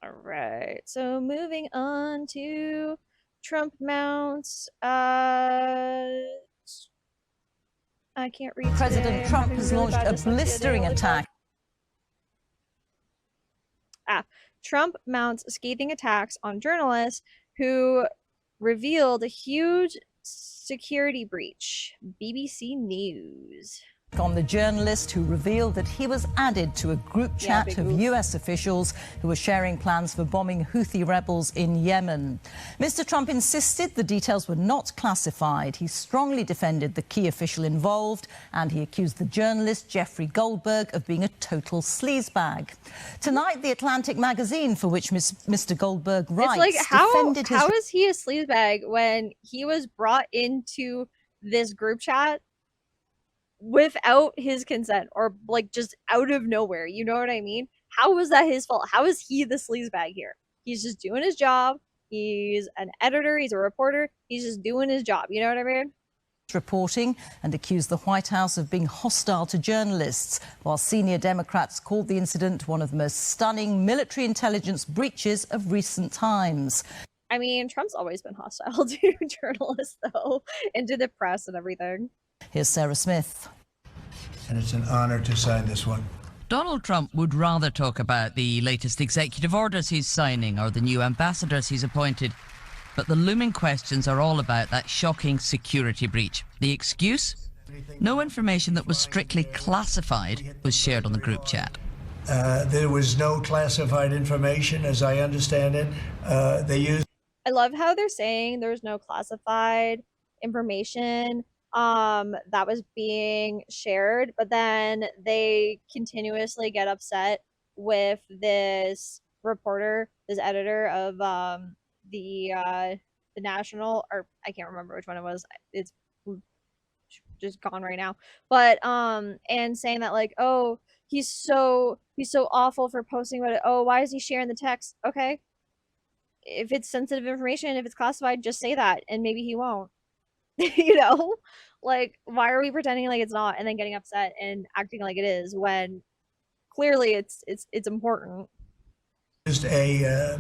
All right. So moving on to Trump mounts. I can't read today. President Trump has launched a blistering attack. Trump mounts scathing attacks on journalists who revealed a huge security breach. BBC News. On the journalist who revealed that he was added to a group chat of US officials who were sharing plans for bombing Houthi rebels in Yemen. Mr. Trump insisted the details were not classified. He strongly defended the key official involved, and he accused the journalist Jeffrey Goldberg of being a total sleazebag. Tonight, The Atlantic magazine, for which Mr. Goldberg writes, defended his... How is he a sleazebag when he was brought into this group chat without his consent, or like just out of nowhere? You know what I mean? How was that his fault? How is he the sleazebag here? He's just doing his job. He's an editor. He's a reporter. He's just doing his job. You know what I mean? Reporting and accused the White House of being hostile to journalists, while senior Democrats called the incident one of the most stunning military intelligence breaches of recent times. I mean, Trump's always been hostile to journalists, though, and to the press and everything. Here's Sarah Smith. And it's an honor to sign this one. Donald Trump would rather talk about the latest executive orders he's signing or the new ambassadors he's appointed. But the looming questions are all about that shocking security breach. The excuse? No information that was strictly classified was shared on the group chat. There was no classified information, as I understand it. I love how they're saying there's no classified information that was being shared, but then they continuously get upset with this reporter, this editor of the National, or I can't remember which one it was. It's just gone right now. But and saying that like, oh, he's so awful for posting about it. Oh, why is he sharing the text? Okay, if it's sensitive information, if it's classified, just say that, and maybe he won't. You know, like, why are we pretending like it's not and then getting upset and acting like it is when clearly it's important? Just a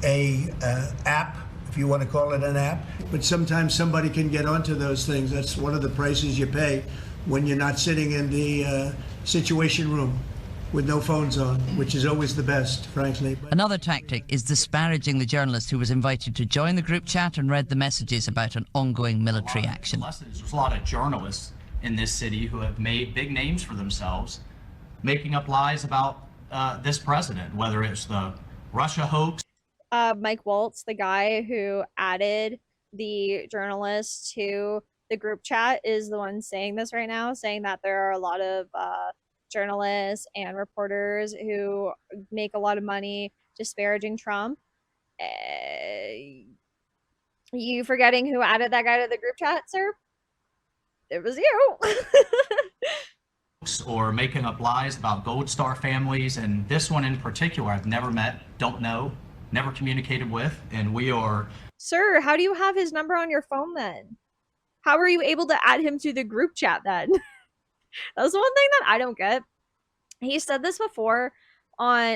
app, if you want to call it an app, but sometimes somebody can get onto those things. That's one of the prices you pay when you're not sitting in the situation room with no phones on, which is always the best, frankly. Another tactic is disparaging the journalist who was invited to join the group chat and read the messages about an ongoing military action. There's a lot of journalists in this city who have made big names for themselves, making up lies about this president, whether it's the Russia hoax. Mike Waltz, the guy who added the journalist to the group chat, is the one saying this right now, saying that there are a lot of journalists and reporters who make a lot of money disparaging Trump. You forgetting who added that guy to the group chat, sir? It was you. Or making up lies about Gold Star families, and this one in particular I've never met, don't know, never communicated with, and we are... Sir, how do you have his number on your phone then? How were you able to add him to the group chat then? That's the one thing that I don't get. He said this before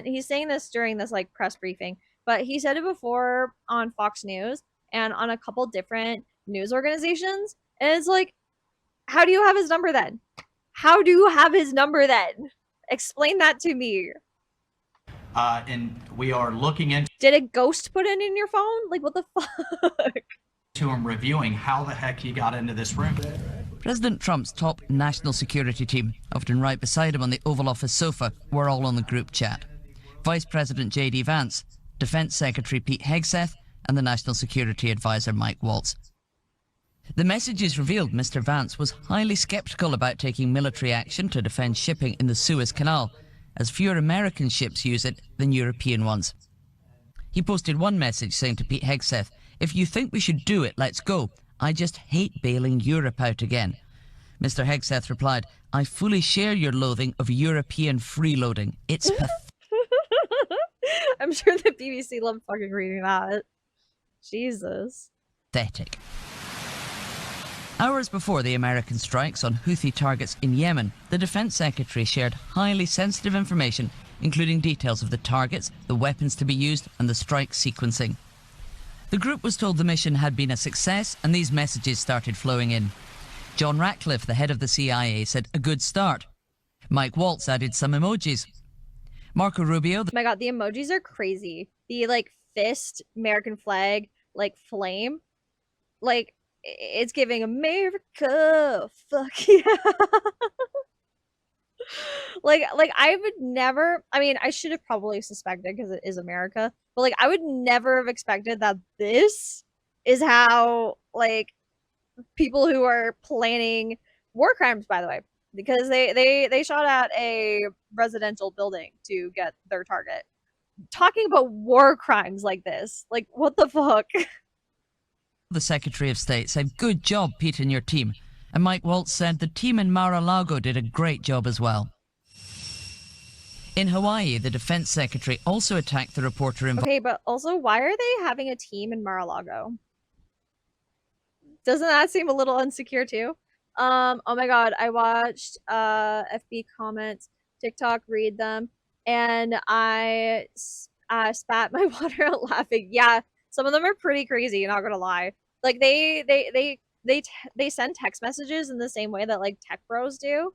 he's saying this during this like press briefing, but he said it before on Fox News and on a couple different news organizations. And it's like, how do you have his number then? How do you have his number then? Explain that to me. And we are looking into... Did a ghost put it in your phone? Like, what the fuck? To him reviewing how the heck he got into this room. President Trump's top national security team, often right beside him on the Oval Office sofa, were all on the group chat. Vice President J.D. Vance, Defense Secretary Pete Hegseth, and the National Security Advisor Mike Waltz. The messages revealed Mr. Vance was highly skeptical about taking military action to defend shipping in the Suez Canal, as fewer American ships use it than European ones. He posted one message saying to Pete Hegseth, "If you think we should do it, let's go. I just hate bailing Europe out again." Mr. Hegseth replied, "I fully share your loathing of European freeloading. It's pathetic." I'm sure the BBC loved fucking reading that. Jesus. Pathetic. Hours before the American strikes on Houthi targets in Yemen, the Defense Secretary shared highly sensitive information including details of the targets, the weapons to be used, and the strike sequencing. The group was told the mission had been a success, and these messages started flowing in. John Ratcliffe, the head of the CIA, said a good start. Mike Waltz added some emojis. Marco Rubio... Oh my god, the emojis are crazy. The, like, fist, American flag, like, flame. Like, it's giving America. Fuck yeah. like, I would never... I mean, I should have probably suspected because it is America. But, like, I would never have expected that this is how, like, people who are planning war crimes, by the way, because they shot at a residential building to get their target. Talking about war crimes like this, like, what the fuck? The Secretary of State said, good job, Pete and your team. And Mike Waltz said the team in Mar-a-Lago did a great job as well. In Hawaii, the Defense Secretary also attacked the reporter involved. Okay, but also, why are they having a team in Mar-a-Lago? Doesn't that seem a little insecure too? Oh my god, I watched FB comments, TikTok, read them, and I spat my water out laughing. Yeah, some of them are pretty crazy, not gonna lie. Like they send text messages in the same way that like tech bros do,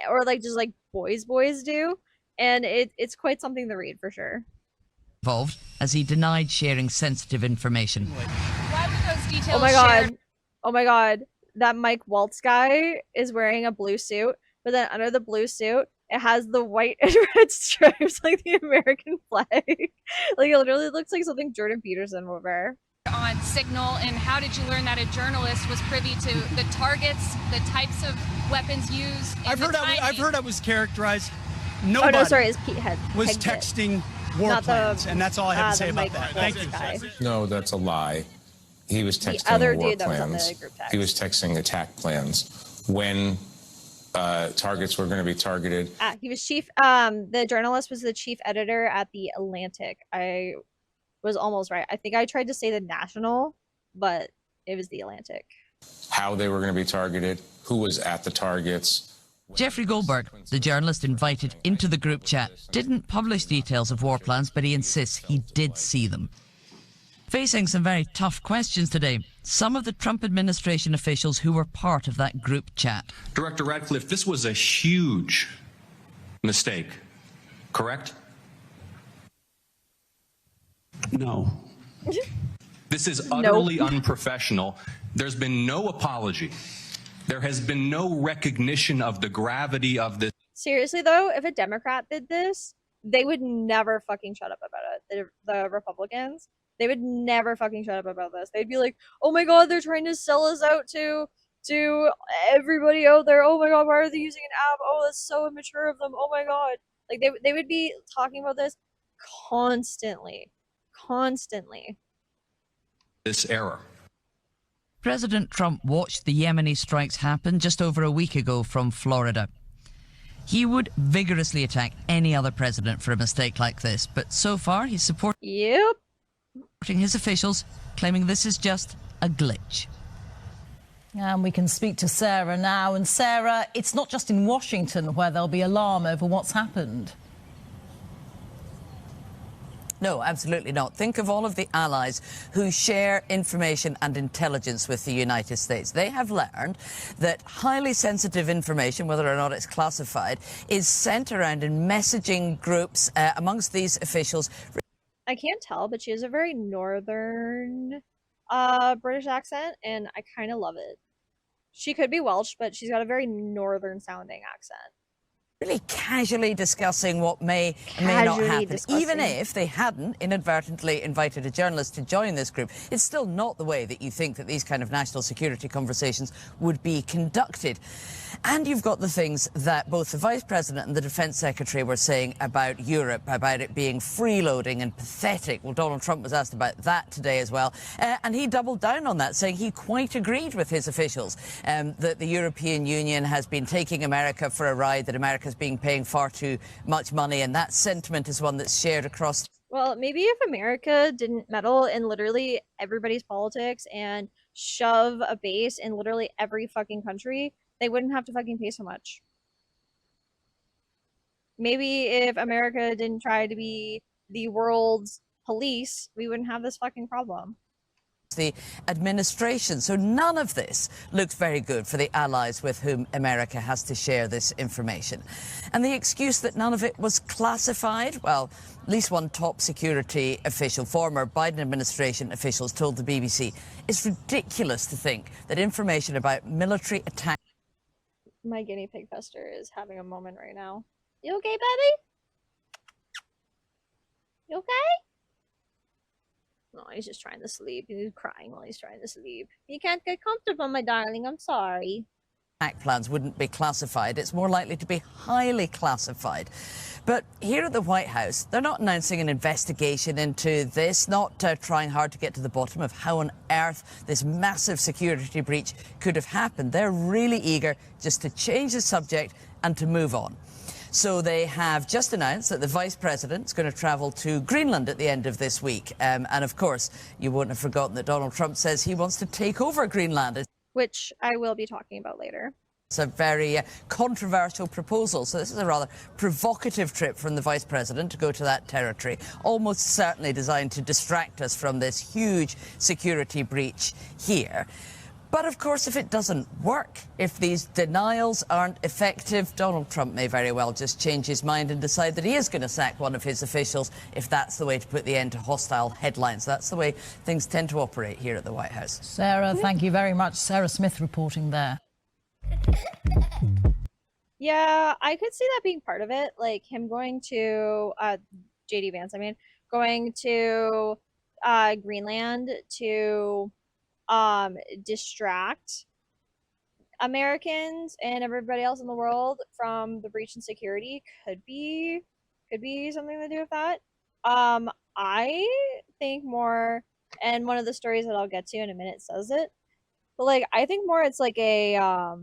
or like just like boys do, and it's quite something to read for sure. Involved as he denied sharing sensitive information. Why were those details Oh my god. shared? Oh my god. That Mike Waltz guy is wearing a blue suit, but then under the blue suit, it has the white and red stripes like the American flag. Like, it literally looks like something Jordan Peterson would wear. On Signal, and how did you learn that a journalist was privy to the targets, the types of weapons used? I've heard I was characterized. Nobody Oh no, sorry, it's Pete Head. was texting war plans, and that's all I have to say about that. Thank you. Guy. No, that's a lie. He was texting The other war dude that was on plans. the group text. He was texting attack plans when targets were going to be targeted. He was chief. The journalist was the chief editor at the Atlantic. I was almost right. I think I tried to say the National, but it was the Atlantic. How they were going to be targeted, who was at the targets. Jeffrey Goldberg, the journalist invited into the group chat, didn't publish details of war plans, but he insists he did see them. Facing some very tough questions today, some of the Trump administration officials who were part of that group chat. Director Radcliffe, this was a huge mistake, correct? No. This is utterly unprofessional. There's been no apology. There has been no recognition of the gravity of this. Seriously though, if a Democrat did this, they would never fucking shut up about it. The Republicans, they would never fucking shut up about this. They'd be like, oh my god, they're trying to sell us out to everybody out there. Oh my god, why are they using an app? Oh, that's so immature of them. Oh my god. Like they would be talking about this constantly. This error. President Trump watched the Yemeni strikes happen just over a week ago from Florida. He would vigorously attack any other president for a mistake like this, but so far he's supporting his officials, claiming this is just a glitch. And we can speak to Sarah now. And Sarah, it's not just in Washington where there'll be alarm over what's happened. No, absolutely not. Think of all of the allies who share information and intelligence with the United States. They have learned that highly sensitive information, whether or not it's classified, is sent around in messaging groups amongst these officials. I can't tell, but she has a very northern British accent, and I kind of love it. She could be Welsh, but she's got a very northern sounding accent. Really casually discussing what may and may not happen. Even if they hadn't inadvertently invited a journalist to join this group, it's still not the way that you think that these kind of national security conversations would be conducted. And you've got the things that both the Vice President and the Defense Secretary were saying about Europe, about it being freeloading and pathetic. Well, Donald Trump was asked about that today as well. And he doubled down on that, saying he quite agreed with his officials that the European Union has been taking America for a ride, that America's been paying far too much money. And that sentiment is one that's shared across. Well, maybe if America didn't meddle in literally everybody's politics and shove a base in literally every fucking country, they wouldn't have to fucking pay so much. Maybe if America didn't try to be the world's police, we wouldn't have this fucking problem. The administration. So none of this looks very good for the allies with whom America has to share this information. And the excuse that none of it was classified, well, at least one top security official, former Biden administration officials, told the BBC, it's ridiculous to think that information about military attacks. My guinea pig fester is having a moment right now. You okay, baby? You okay? No, he's just trying to sleep. He's crying while he's trying to sleep. You can't get comfortable, my darling. I'm sorry. Attack plans wouldn't be classified. It's more likely to be highly classified. But here at the White House, they're not announcing an investigation into this, not trying hard to get to the bottom of how on earth this massive security breach could have happened. They're really eager just to change the subject and to move on. So they have just announced that the Vice President is going to travel to Greenland at the end of this week. And of course, you won't have forgotten that Donald Trump says he wants to take over Greenland. Which I will be talking about later. It's a very controversial proposal. So this is a rather provocative trip from the Vice President to go to that territory, almost certainly designed to distract us from this huge security breach here. But of course, if it doesn't work, if these denials aren't effective, Donald Trump may very well just change his mind and decide that he is going to sack one of his officials if that's the way to put the end to hostile headlines. That's the way things tend to operate here at the White House. Sarah, thank you very much. Sarah Smith reporting there. Yeah, I could see that being part of it, like him going to JD Vance, going to Greenland to distract Americans and everybody else in the world from the breach in security could be something to do with that. I think more, and one of the stories that I'll get to in a minute says it, but like I think more it's like a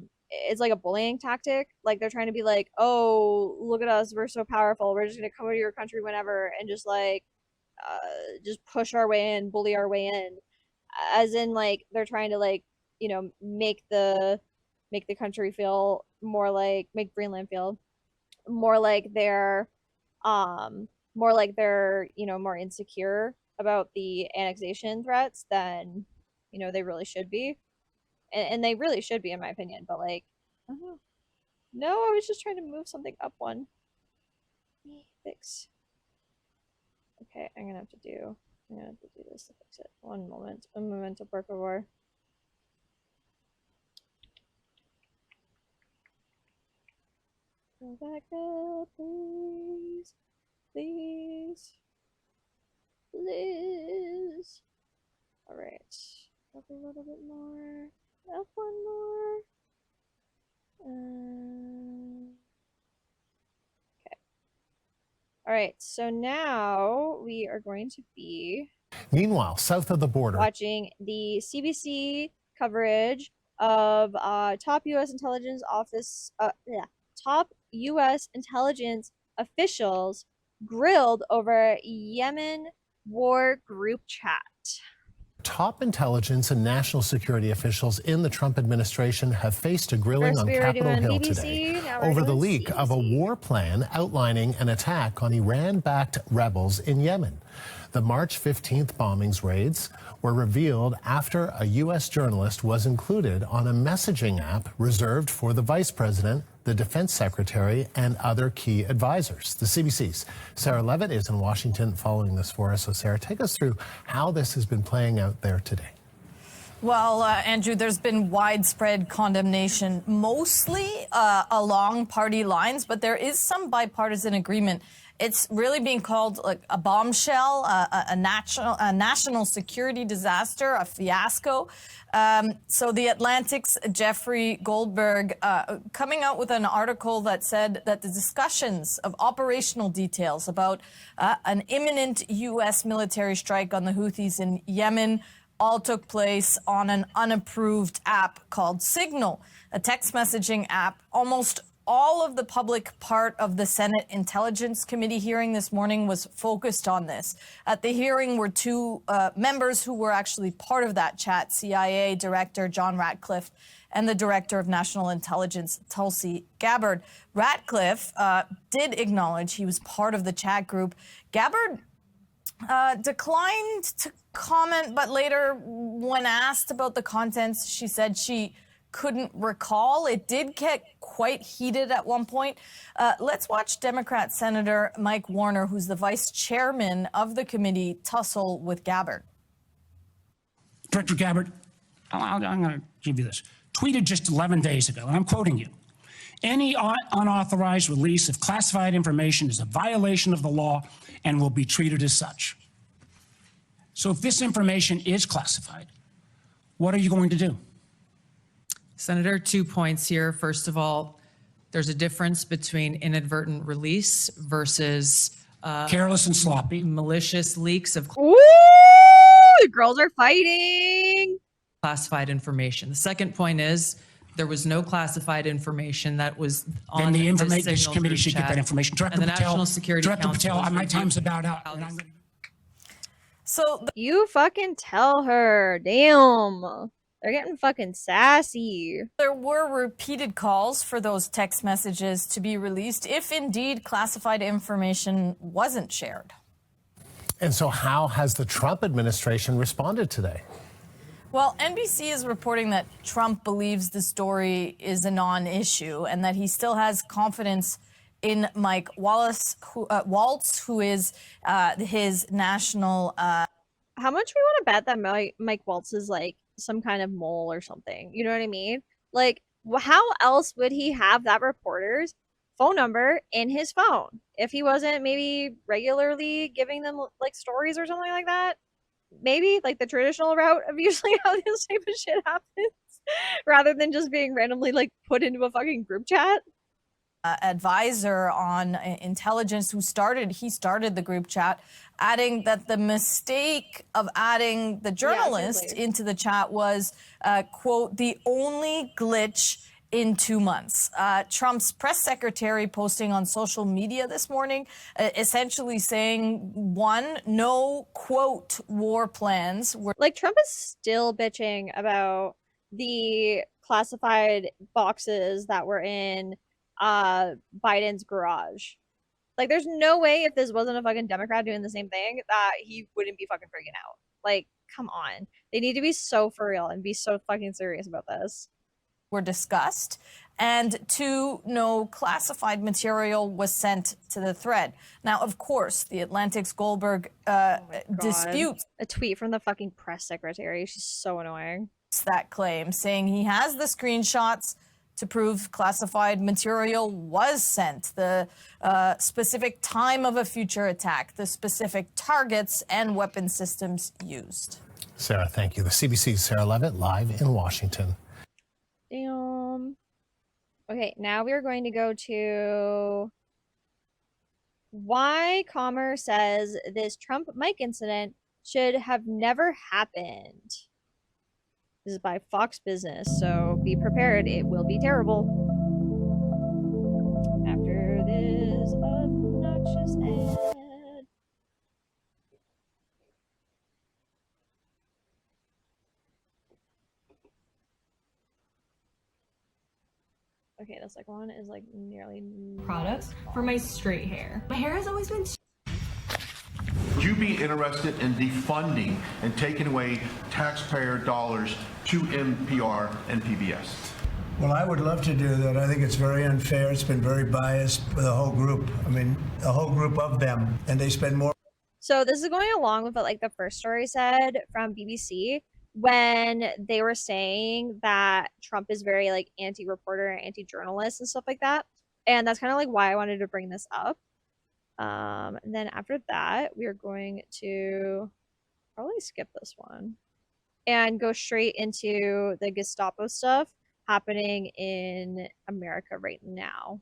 bullying tactic. Like they're trying to be like, oh, look at us, we're so powerful, we're just gonna come to your country whenever and just like just push our way in, bully our way in. As in, like, they're trying to, like, you know, make the country feel more like, make Greenland feel more like they're, you know, more insecure about the annexation threats than, you know, they really should be. And they really should be, in my opinion. But, like, I don't know. No, I was just trying to move something up one. Fix. Okay, I'm gonna have to do this to fix it. One moment. Un momento, por favor. Go back up, please. Please. Please. Alright. Up a little bit more. Up one more. Okay. Alright, so now we are going to be meanwhile, south of the border, watching the CBC coverage of top U.S. intelligence officials grilled over Yemen war group chat. Top intelligence and national security officials in the Trump administration have faced a grilling on Capitol Hill today over the leak of a war plan outlining an attack on Iran-backed rebels in Yemen. The March 15th bombings raids were revealed after a U.S. journalist was included on a messaging app reserved for the vice president, the defense secretary, and other key advisors. The CBC's Sarah Levitt is in Washington following this for us. So, Sarah, take us through how this has been playing out there today. Well, Andrew, there's been widespread condemnation, mostly along party lines, but there is some bipartisan agreement. It's really being called like a bombshell, a national security disaster, a fiasco. So the Atlantic's Jeffrey Goldberg coming out with an article that said that the discussions of operational details about an imminent U.S. military strike on the Houthis in Yemen all took place on an unapproved app called Signal, a text messaging app. Almost all of the public part of the Senate Intelligence Committee hearing this morning was focused on this. At the hearing were two members who were actually part of that chat, CIA Director John Ratcliffe and the Director of National Intelligence, Tulsi Gabbard. Ratcliffe did acknowledge he was part of the chat group. Gabbard declined to comment, but later, when asked about the contents, she said she couldn't recall. It did get quite heated at one point. Let's watch Democrat Senator Mike Warner, who's the vice chairman of the committee, tussle with Gabbard. Director Gabbard, I'm going to give you this. Tweeted just 11 days ago, and I'm quoting you. Any unauthorized release of classified information is a violation of the law and will be treated as such. So if this information is classified, what are you going to do? Senator, 2 points here. First of all, there's a difference between inadvertent release versus careless and sloppy, malicious leaks of the girls are fighting classified information. The second point is there was no classified information that was on the information. This committee should get that information. Director and the Patel, National Security Director Council Patel, my time's about out. So you fucking tell her. Damn. They're getting fucking sassy. There were repeated calls for those text messages to be released if indeed classified information wasn't shared. And so how has the Trump administration responded today? Well, NBC is reporting that Trump believes the story is a non-issue and that he still has confidence in Mike Waltz, who is his national... How much we want to bet that Mike Waltz is like some kind of mole or something? You know what I mean? Like, how else would he have that reporter's phone number in his phone if he wasn't maybe regularly giving them like stories or something like that? Maybe like the traditional route of usually how this type of shit happens rather than just being randomly like put into a fucking group chat. Advisor on intelligence he started the group chat, adding that the mistake of adding the journalist into the chat was, quote, the only glitch in 2 months. Trump's press secretary posting on social media this morning, essentially saying, one, no, quote, war plans. Like, Trump is still bitching about the classified boxes that were in Biden's garage. Like, there's no way if this wasn't a fucking Democrat doing the same thing that he wouldn't be fucking freaking out. Like, come on. They need to be so for real and be so fucking serious about this. Were discussed, and 2, no classified material was sent to the thread. Now, of course, the Atlantic's Goldberg disputes a tweet from the fucking press secretary. She's so annoying. That claim, saying he has the screenshots to prove classified material was sent, the specific time of a future attack, the specific targets and weapon systems used. Sarah, thank you. The CBC's Sarah Levitt, live in Washington. Damn. Okay, now we are going to go to why Comer says this Trump mic incident should have never happened. This is by Fox Business, so be prepared. It will be terrible. After this obnoxious ad. Okay, the second one is like nearly products for my straight hair. My hair has always been. Would you be interested in defunding and taking away taxpayer dollars to NPR and PBS? Well, I would love to do that. I think it's very unfair. It's been very biased for the whole group. I mean, a whole group of them, and they spend more. So this is going along with what like the first story said from BBC when they were saying that Trump is very like anti-reporter, anti-journalist and stuff like that. And that's kind of like why I wanted to bring this up. And then after that, we are going to probably skip this one and go straight into the Gestapo stuff happening in America right now.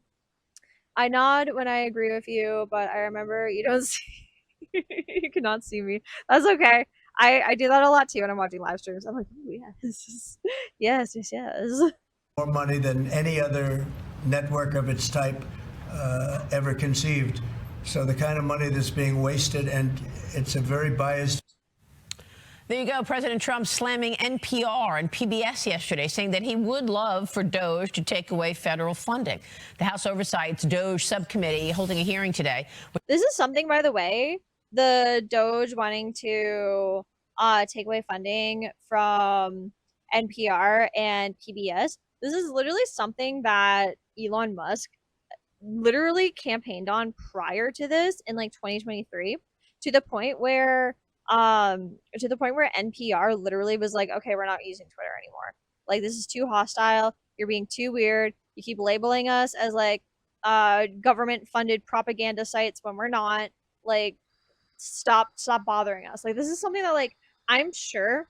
I nod when I agree with you, but I remember you don't see, you cannot see me. That's okay. I do that a lot too when I'm watching live streams. I'm like, oh yes, yes. More money than any other network of its type ever conceived. So the kind of money that's being wasted, and it's a very biased. There you go. President Trump slamming NPR and PBS yesterday, saying that he would love for DOJ to take away federal funding. The House Oversight's DOJ subcommittee holding a hearing today. This is something, by the way, the DOJ wanting to take away funding from NPR and PBS. This is literally something that Elon Musk literally campaigned on prior to this in like 2023, to the point where NPR literally was like, okay, we're not using Twitter anymore. Like, this is too hostile. You're being too weird. You keep labeling us as like government funded propaganda sites when we're not. Like, stop bothering us. Like, this is something that, like, I'm sure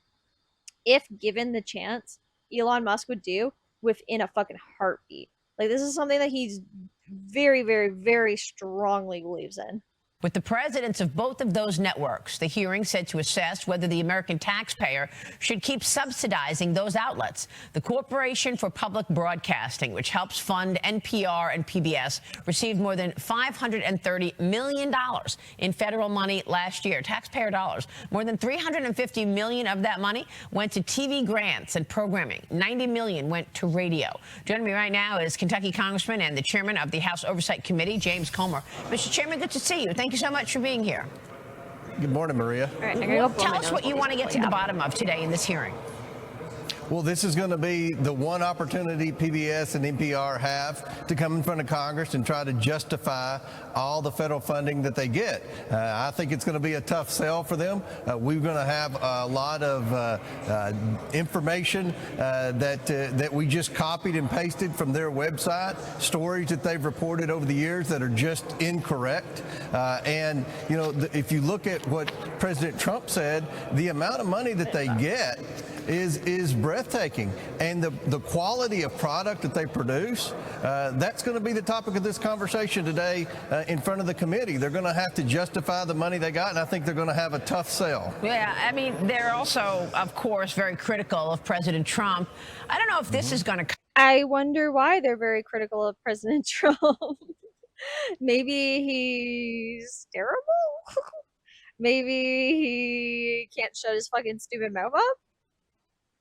if given the chance, Elon Musk would do within a fucking heartbeat. Like, this is something that he's very, very, very strongly believes in. With the presidents of both of those networks, the hearing said to assess whether the American taxpayer should keep subsidizing those outlets. The Corporation for Public Broadcasting, which helps fund NPR and PBS, received more than $530 million in federal money last year, taxpayer dollars. More than $350 million of that money went to TV grants and programming. $90 million went to radio. Joining me right now is Kentucky Congressman and the chairman of the House Oversight Committee, James Comer. Mr. Chairman, good to see you. Thank you so much for being here. Good morning, Maria. All right, tell us what you want to get to the bottom of today in this hearing. Well, this is going to be the one opportunity PBS and NPR have to come in front of Congress and try to justify all the federal funding that they get. I think it's going to be a tough sell for them. We're going to have a lot of information that we just copied and pasted from their website, stories that they've reported over the years that are just incorrect. And, you know, if you look at what President Trump said, the amount of money that they get is breathtaking, and the quality of product that they produce, that's going to be the topic of this conversation today in front of the committee. They're going to have to justify the money they got, and I think they're going to have a tough sell. Yeah, I mean, they're also, of course, very critical of President Trump. I don't know if this is going to... I wonder why they're very critical of President Trump. Maybe he's terrible? Maybe he can't shut his fucking stupid mouth up?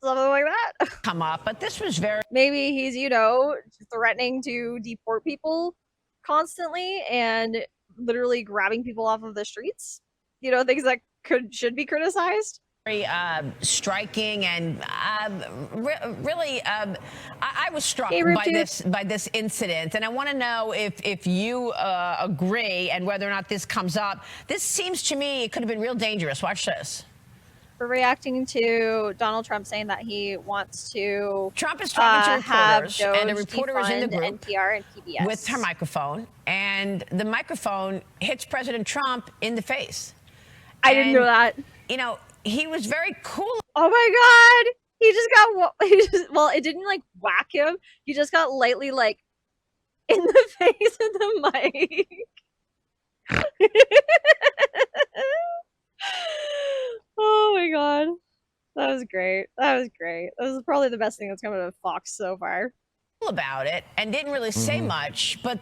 Something like that. Come up, but this was very... Maybe he's, you know, threatening to deport people constantly and literally grabbing people off of the streets. You know, things that should be criticized. Very striking, and really, I was struck by this incident, and I want to know if you agree and whether or not this comes up. This seems to me it could have been real dangerous. Watch this. For reacting to Donald Trump saying that he wants to Trump is talking to reporters, and a reporter is in the group NPR and PBS with her microphone, and the microphone hits President Trump in the face. I didn't know that. You know, he was very cool. Oh my God. He just got, well, it didn't like whack him. He just got lightly like in the face of the mic. Oh my God. That was great. That was great. That was probably the best thing that's come out of Fox so far. About it and didn't really say much, but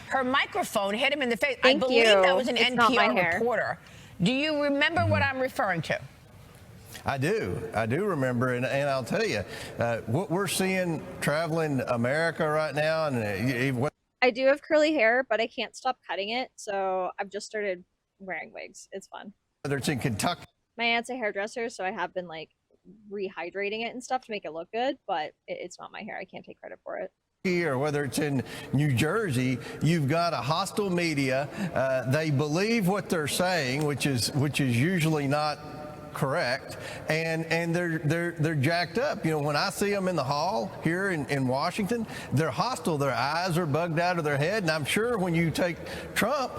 her microphone hit him in the face. Thank I believe you. That was an It's not my NPR hair. reporter. Do you remember what I'm referring to? I do remember, and I'll tell you, what we're seeing traveling America right now, and I do have curly hair, but I can't stop cutting it, so I've just started wearing wigs. It's fun. whether it's in Kentucky. My aunt's a hairdresser, so I have been like rehydrating it and stuff to make it look good, but it's not my hair. I can't take credit for it. Or whether it's in New Jersey, you've got a hostile media. They believe what they're saying, which is usually not correct, and they're jacked up. You know, when I see them in the hall here in Washington, they're hostile. Their eyes are bugged out of their head, and I'm sure when you take Trump,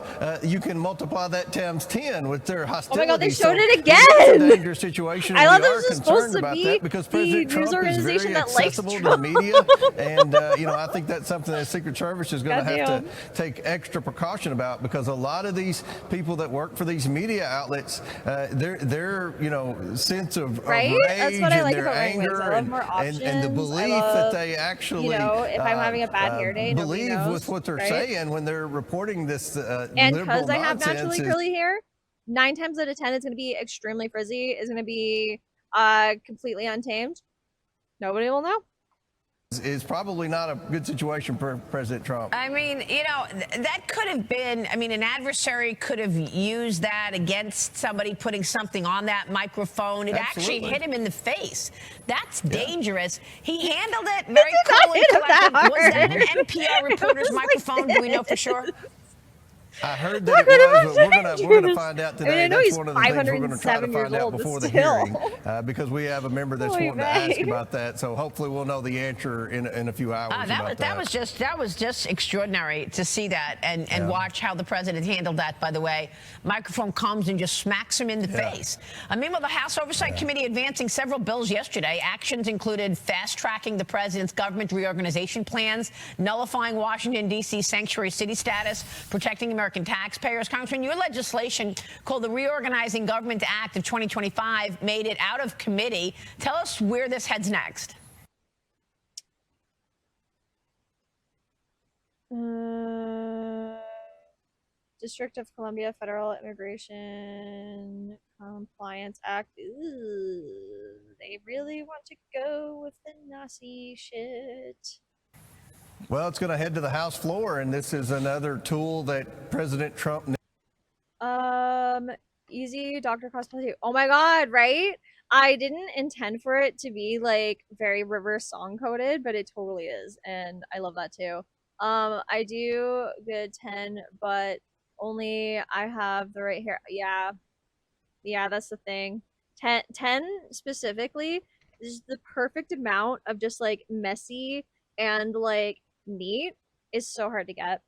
you can multiply that times 10 with their hostility. Oh my God, they showed it again! It's a dangerous situation. I love we this are is supposed to about be that because President Trump is very accessible to the media, and you know, I think that's something that the Secret Service is going to have to take extra precaution about, because a lot of these people that work for these media outlets, they're you know, sense of rage That's what I like and their about anger I love more options. and the belief that they actually, you know, if I'm having a bad hair day, nobody believe knows, with what they're right? saying when they're reporting this and liberal because I have nonsense naturally curly hair, 9 times out of 10 it's going to be extremely frizzy, is going to be completely untamed. Nobody will know. Is probably not a good situation for President Trump. I mean, you know, that could have been, I mean, an adversary could have used that against somebody putting something on that microphone. It actually hit him in the face. That's dangerous. He handled it very cool and collected. Was that an NPR reporter's microphone? Do we know for sure? I heard that it was, but we're gonna find out today. I mean, I know that's he's one of the things we're going to try to 507 find years out old, before the still. hearing, because we have a member that's wanting to ask about that. So hopefully we'll know the answer in a few hours. That was just extraordinary to see that and watch how the president handled that. By the way, microphone comes and just smacks him in the face. Meanwhile, the House Oversight Committee advancing several bills yesterday. Actions included fast-tracking the president's government reorganization plans, nullifying Washington D.C. sanctuary city status, protecting American taxpayers. Congressman, your legislation called the Reorganizing Government Act of 2025 made it out of committee. Tell us where this heads next. District of Columbia Federal Immigration Compliance Act. Ooh, they really want to go with the Nazi shit. Well, it's going to head to the House floor, and this is another tool that President Trump. Easy Dr. Cosplay. Oh my God, right? I didn't intend for it to be like very River song coded, but it totally is, and I love that too. I do good 10, but only I have the right hair. Yeah, that's the thing. 10 specifically is the perfect amount of just like messy and like neat. Is so hard to get.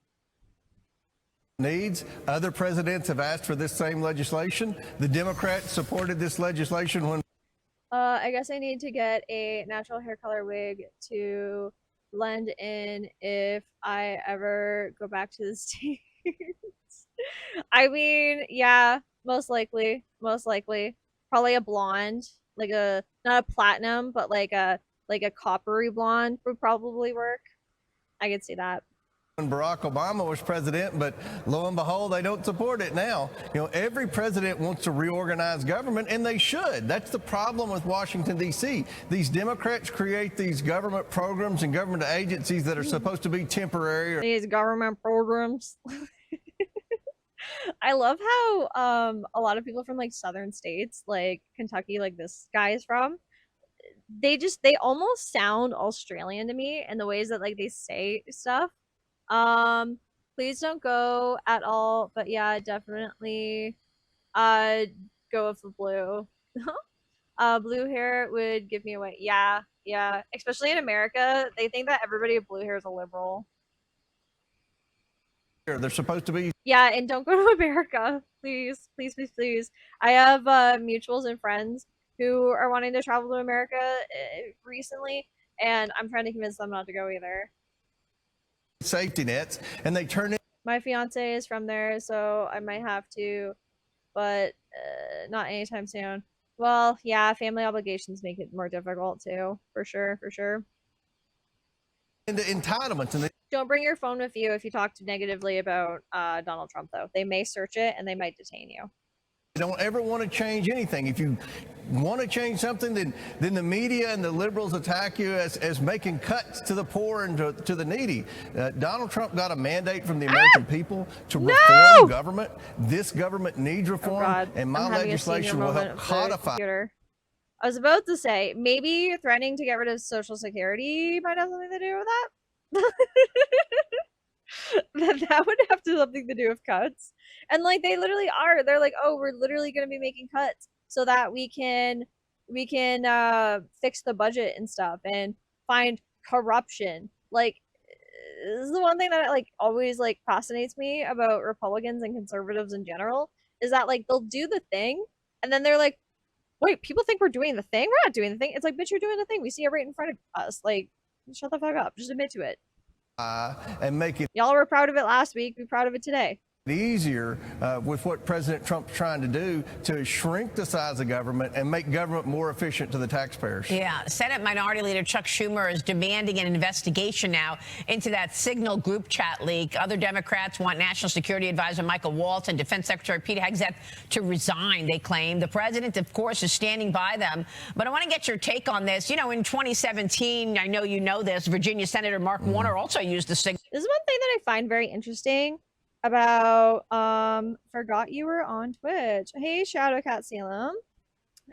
Needs. Other presidents have asked for this same legislation. The Democrats supported this legislation when. I guess I need to get a natural hair color wig to blend in if I ever go back to the States. I mean, yeah, most likely. Probably a blonde, like a, not a platinum, but like a coppery blonde would probably work. I could see that. When Barack Obama was president, but lo and behold, they don't support it now. You know, every president wants to reorganize government, and they should. That's the problem with Washington, D.C. These Democrats create these government programs and government agencies that are supposed to be temporary. These government programs. I love how a lot of people from like southern states, like Kentucky, like this guy is from, they almost sound Australian to me in the ways that like they say stuff. Please don't go at all, but yeah, definitely go with the blue. Blue hair would give me away. Yeah, especially in America, they think that everybody with blue hair is a liberal. They're supposed to be. Yeah, and don't go to America, please. I have mutuals and friends who are wanting to travel to America recently, and I'm trying to convince them not to go either. Safety nets, and they turn it. My fiance is from there, so I might have to, but not anytime soon. Well, yeah, family obligations make it more difficult too, for sure. Into entitlements, and don't bring your phone with you if you talk negatively about Donald Trump, though. They may search it and they might detain you. Don't ever want to change anything. If you want to change something, then the media and the liberals attack you as making cuts to the poor and to the needy. Donald Trump got a mandate from the American people to reform government. This government needs reform, and my legislation will help codify. I was about to say, maybe threatening to get rid of Social Security might have something to do with that. That would have something to do with cuts. And like they literally are. They're like, oh, we're literally going to be making cuts so that we can fix the budget and stuff and find corruption. Like, this is the one thing that like always like fascinates me about Republicans and conservatives in general, is that like they'll do the thing and then they're like, wait, people think we're doing the thing? We're not doing the thing. It's like, bitch, you're doing the thing. We see it right in front of us. Like, shut the fuck up. Just admit to it. And make it. Y'all were proud of it last week. Be proud of it today. easier with what President Trump's trying to do to shrink the size of government and make government more efficient to the taxpayers. Yeah, Senate Minority Leader Chuck Schumer is demanding an investigation now into that Signal group chat leak. Other Democrats want National Security Advisor Michael Waltz and Defense Secretary Pete Hegseth to resign, they claim. The president, of course, is standing by them. But I want to get your take on this. You know, in 2017, I know you know this, Virginia Senator Mark Warner also used the Signal. This is one thing that I find very interesting about forgot you were on Twitch. Hey, Shadow Cat Salem.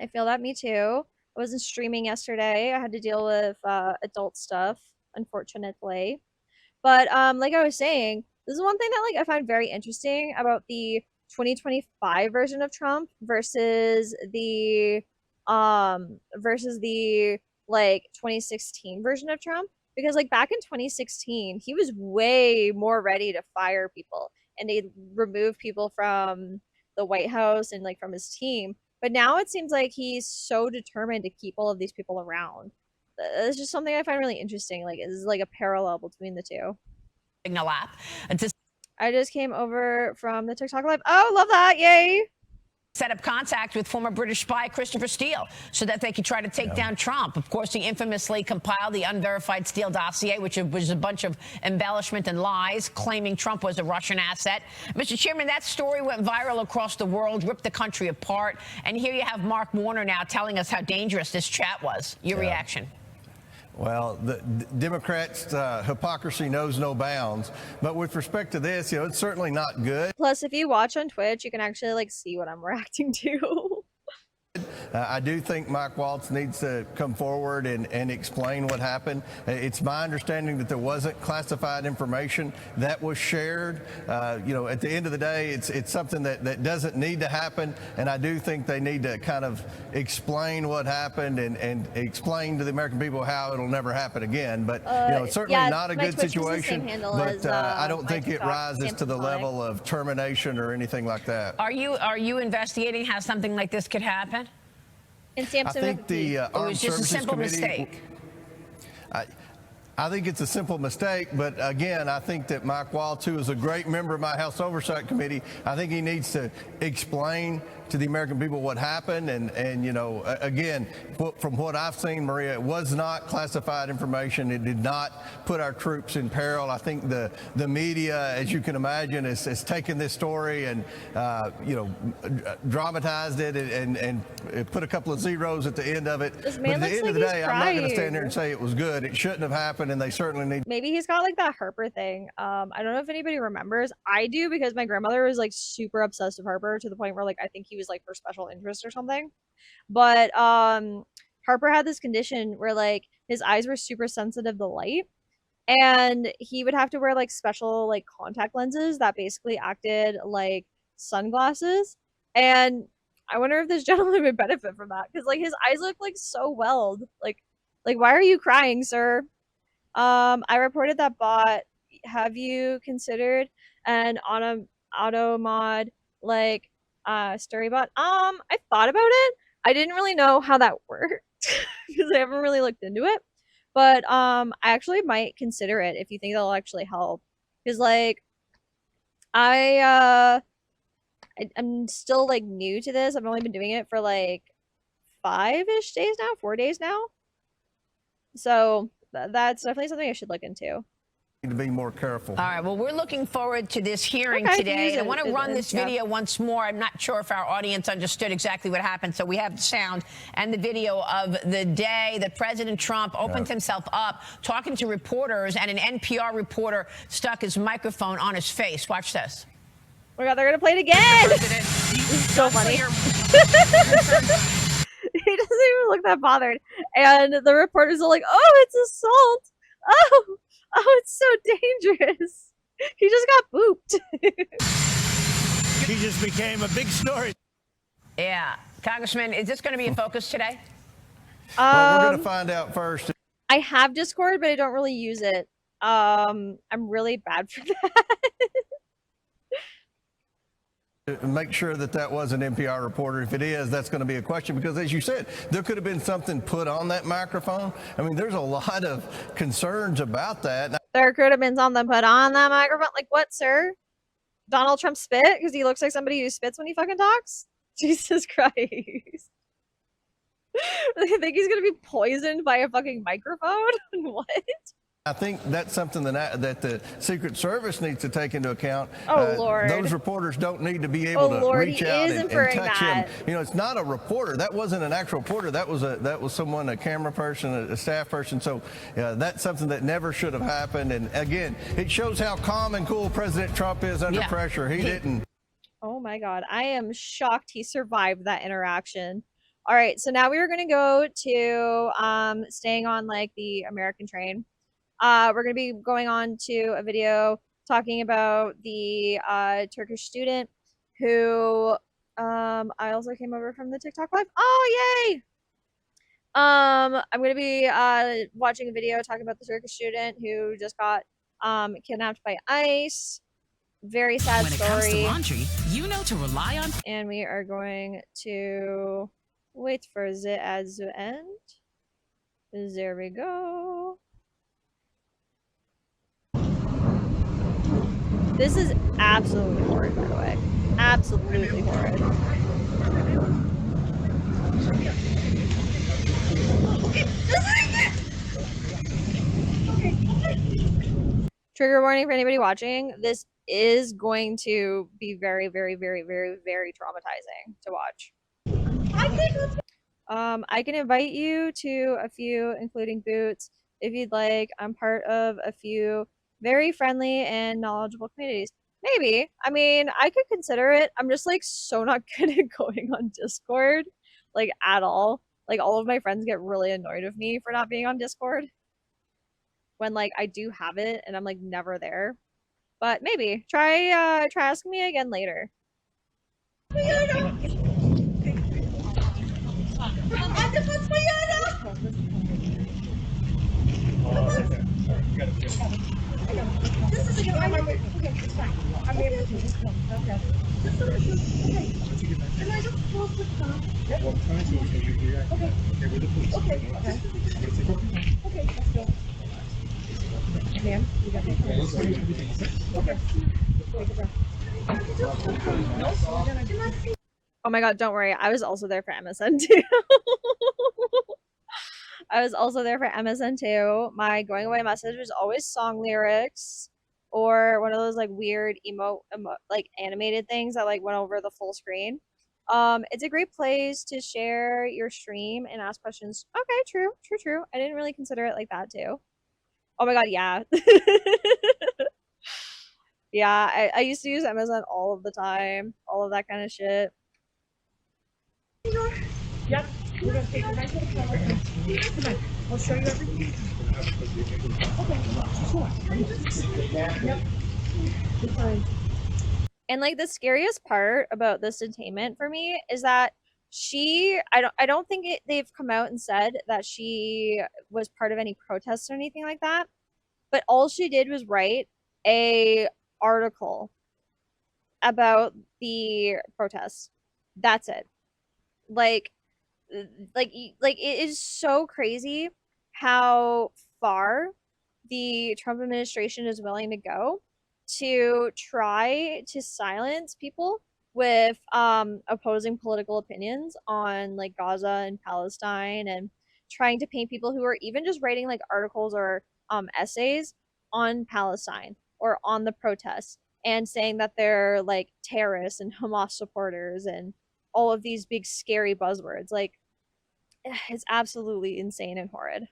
I feel that, me too. I wasn't streaming yesterday. I had to deal with adult stuff, unfortunately. But like I was saying, this is one thing that like I find very interesting about the 2025 version of Trump versus the like 2016 version of Trump. Because like back in 2016, he was way more ready to fire people and they remove people from the White House and like from his team. But now it seems like he's so determined to keep all of these people around. It's just something I find really interesting. Like, it's like a parallel between the two. Signal app. I just came over from the TikTok live. Oh, love that. Yay. Set up contact with former British spy Christopher Steele so that they could try to take down Trump. Of course, he infamously compiled the unverified Steele dossier, which was a bunch of embellishment and lies, claiming Trump was a Russian asset. Mr. Chairman, that story went viral across the world, ripped the country apart. And here you have Mark Warner now telling us how dangerous this chat was. Your reaction? Well, the Democrats' hypocrisy knows no bounds. But with respect to this, you know, it's certainly not good. Plus, if you watch on Twitch, you can actually like see what I'm reacting to. I do think Mike Waltz needs to come forward and explain what happened. It's my understanding that there wasn't classified information that was shared. You know, at the end of the day, it's something that doesn't need to happen. And I do think they need to kind of explain what happened and explain to the American people how it'll never happen again. But, you know, it's certainly not a good situation. But I don't think it rises to the level of termination or anything like that. Are you investigating how something like this could happen? I think the Armed Services Committee. I think it's a simple mistake, but again, I think that Mike Waltz, who is a great member of my House Oversight Committee, I think he needs to explain to the American people what happened. And you know, again, from what I've seen, Maria, it was not classified information. It did not put our troops in peril. I think the media, as you can imagine, has taken this story and, you know, dramatized it and put a couple of zeros at the end of it. But at the end of the day, I'm not going to stand there and say it was good. It shouldn't have happened, and they certainly need. Maybe he's got like that Harper thing. I don't know if anybody remembers. I do, because my grandmother was like super obsessed with Harper to the point where like I think he was like her special interest or something. But Harper had this condition where like his eyes were super sensitive to light, and he would have to wear like special like contact lenses that basically acted like sunglasses. And I wonder if this gentleman would benefit from that, because like his eyes look like so welled. Like why are you crying, sir? I reported that bot. Have you considered an auto mod like Storybot? I thought about it. I didn't really know how that worked because I haven't really looked into it. But I actually might consider it if you think that'll actually help. Because like I'm still like new to this. I've only been doing it for like 5-ish days now, 4 days now. So that's definitely something I should look into. To be more careful. All right. Well, we're looking forward to this hearing today. I want to run this video once more. I'm not sure if our audience understood exactly what happened. So we have the sound and the video of the day that President Trump opened himself up talking to reporters, and an NPR reporter stuck his microphone on his face. Watch this. Oh my God, they're going to play it again. This is so funny. He doesn't even look that bothered. And the reporters are like, oh, it's assault. Oh, it's so dangerous. He just got booped. He just became a big story. Yeah. Congressman, is this going to be in focus today? Well, we're going to find out first. I have Discord, but I don't really use it. I'm really bad for that. Make sure that was an NPR reporter. If it is, that's going to be a question, because as you said, there could have been something put on that microphone. I mean, there's a lot of concerns about that. There could have been something put on that microphone. Like what, sir? Donald Trump spit because he looks like somebody who spits when he fucking talks? Jesus Christ. I think he's gonna be poisoned by a fucking microphone? What? I think that's something that the Secret Service needs to take into account. Oh, Lord. Those reporters don't need to be able to reach out and touch him. You know, it's not a reporter. That wasn't an actual reporter. That was someone, a camera person, a staff person. So that's something that never should have happened. And again, it shows how calm and cool President Trump is under pressure. He didn't. Oh my God. I am shocked he survived that interaction. All right. So now we are going to go to staying on like the American train. We're going to be going on to a video talking about the Turkish student who I also came over from the TikTok live. Oh, yay! I'm going to be watching a video talking about the Turkish student who just got kidnapped by ICE. Very sad story. When it comes to laundry, you know to rely on. And we are going to wait for the ad to end. There we go. This is absolutely horrid, by the way. Absolutely horrid. Trigger warning for anybody watching. This is going to be very, very, very, very, very traumatizing to watch. I can invite you to a few, including Boots, if you'd like. I'm part of a few very friendly and knowledgeable communities. Maybe. I mean, I could consider it. I'm just like so not good at going on Discord, like at all. Like all of my friends get really annoyed with me for not being on Discord when like I do have it and I'm like never there. But maybe try asking me again later. This is a good one. Okay, it's fine. I'm able to just come. Okay. Okay. Can I just close the car? Yep. Okay. Okay, with the police. Okay. Okay, let's go. Ma'am, you got it. Okay. Oh my God, don't worry. I was also there for MSN too. I was also there for MSN too. My going away message was always song lyrics or one of those like weird like animated things that like went over the full screen. It's a great place to share your stream and ask questions. Okay, true. I didn't really consider it like that too. Oh my God, yeah. Yeah, I used to use MSN all of the time. All of that kind of shit. Yep. We're gonna take it right to the camera. Come on. I'll show you everything. Okay. Sure. Yep. It's fine. And like the scariest part about this detainment for me is that I don't think they've come out and said that she was part of any protests or anything like that. But all she did was write a article about the protests. That's it. Like it is so crazy how far the Trump administration is willing to go to try to silence people with opposing political opinions on like Gaza and Palestine, and trying to paint people who are even just writing like articles or essays on Palestine or on the protests and saying that they're like terrorists and Hamas supporters and all of these big scary buzzwords. Like, it's absolutely insane and horrid.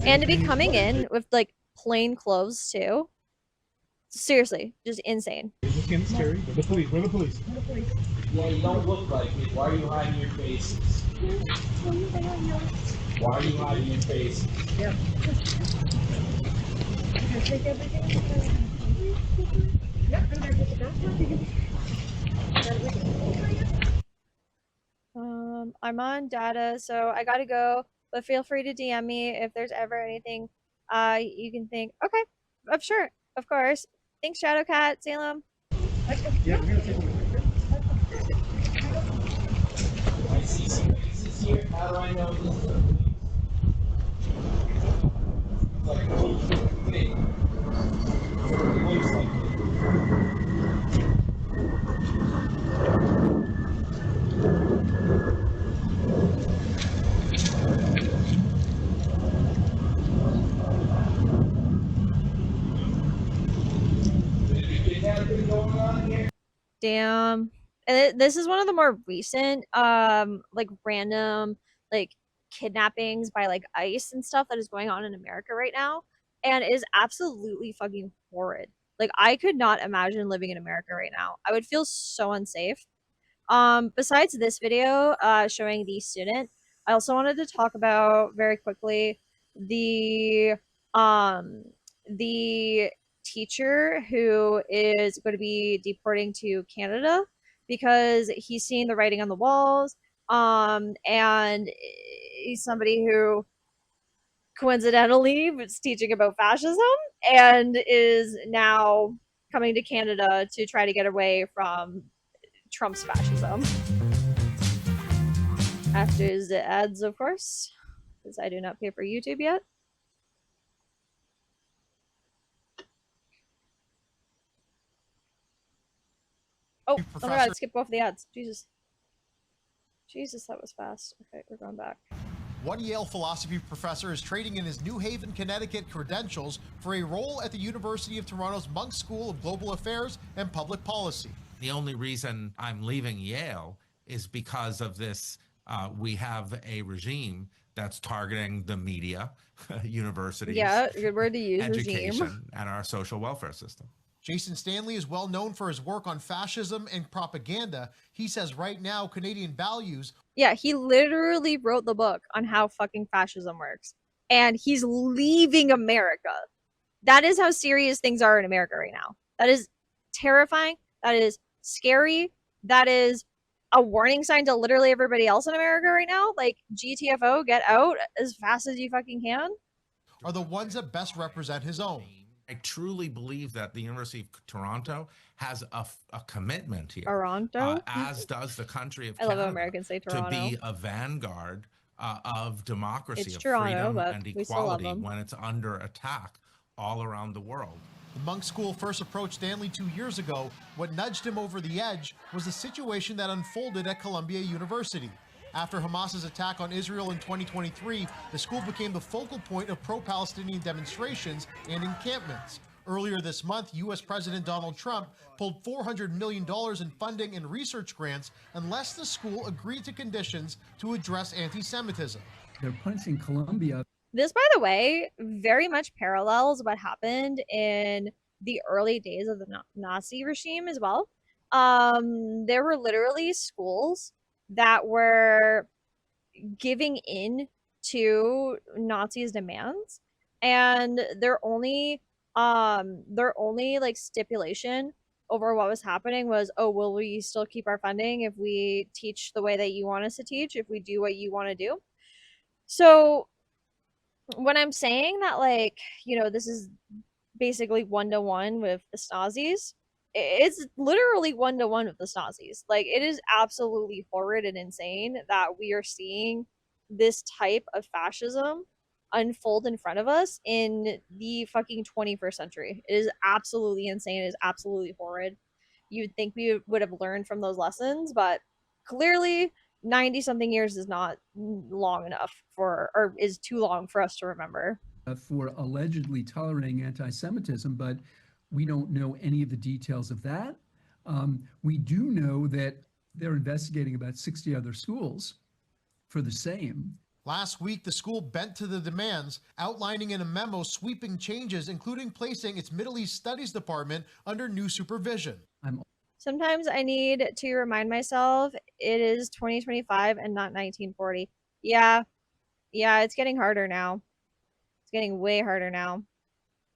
And to be coming in with like plain clothes too. Seriously, just insane. Where the police? Where the police? Yeah, you don't look like it. Why are you hiding your faces? Why are you hiding your faces? Yeah. Take everything. Yep, I'm gonna take it. I'm on data, so I gotta go, but feel free to DM me if there's ever anything you can think. Okay, I'm sure, of course. Thanks, Shadowcat, Salem. Yeah, we're gonna take a look. I see some faces here. How do I know this is the police? It's like, Damn. And this is one of the more recent, like random, like kidnappings by like ICE and stuff that is going on in America right now, and is absolutely fucking horrid. Like I could not imagine living in America right now. I would feel so unsafe. Besides this video, showing the student, I also wanted to talk about very quickly the um the teacher who is going to be deporting to Canada because he's seeing the writing on the walls. And he's somebody who coincidentally was teaching about fascism and is now coming to Canada to try to get away from Trump's fascism. After the ads, of course, because I do not pay for YouTube yet. Oh my god, skip off the ads. Jesus. Jesus, that was fast. Okay, we're going back. One Yale philosophy professor is trading in his New Haven, Connecticut credentials for a role at the University of Toronto's Munk School of Global Affairs and Public Policy. The only reason I'm leaving Yale is because of this. We have a regime that's targeting the media, universities, yeah, good word to use, education, regime, and our social welfare system. Jason Stanley is well known for his work on fascism and propaganda. He says right now, Canadian values. Yeah, he literally wrote the book on how fucking fascism works. And he's leaving America. That is how serious things are in America right now. That is terrifying. That is scary. That is a warning sign to literally everybody else in America right now. Like, GTFO, get out as fast as you fucking can. Are the ones that best represent his own. I truly believe that the University of Toronto has a commitment here, Toronto, as does the country of I Canada, love how Americans say Toronto, to be a vanguard of democracy, it's of Toronto, freedom and equality when it's under attack all around the world. The Munk School first approached Stanley 2 years ago. What nudged him over the edge was the situation that unfolded at Columbia University. After Hamas's attack on Israel in 2023, the school became the focal point of pro-Palestinian demonstrations and encampments. Earlier this month, U.S. President Donald Trump pulled $400 million in funding and research grants unless the school agreed to conditions to address anti-Semitism. They're punching Columbia. This, by the way, very much parallels what happened in the early days of the Nazi regime as well. There were literally schools that were giving in to Nazis' demands, and their only like stipulation over what was happening was, oh, will we still keep our funding if we teach the way that you want us to teach, if we do what you want to do? So when I'm saying that, like, you know, this is basically one-to-one with the Nazis, it's literally one-to-one with the Nazis. Like, it is absolutely horrid and insane that we are seeing this type of fascism unfold in front of us in the fucking 21st century. It is absolutely insane. It is absolutely horrid. You'd think we would have learned from those lessons, but clearly 90-something years is not long enough for, or is too long for us to remember. For allegedly tolerating anti-Semitism, but we don't know any of the details of that. We do know that they're investigating about 60 other schools for the same. Last week, the school bent to the demands, outlining in a memo sweeping changes, including placing its Middle East Studies Department under new supervision. Sometimes I need to remind myself it is 2025 and not 1940. Yeah, it's getting harder now. It's getting way harder now.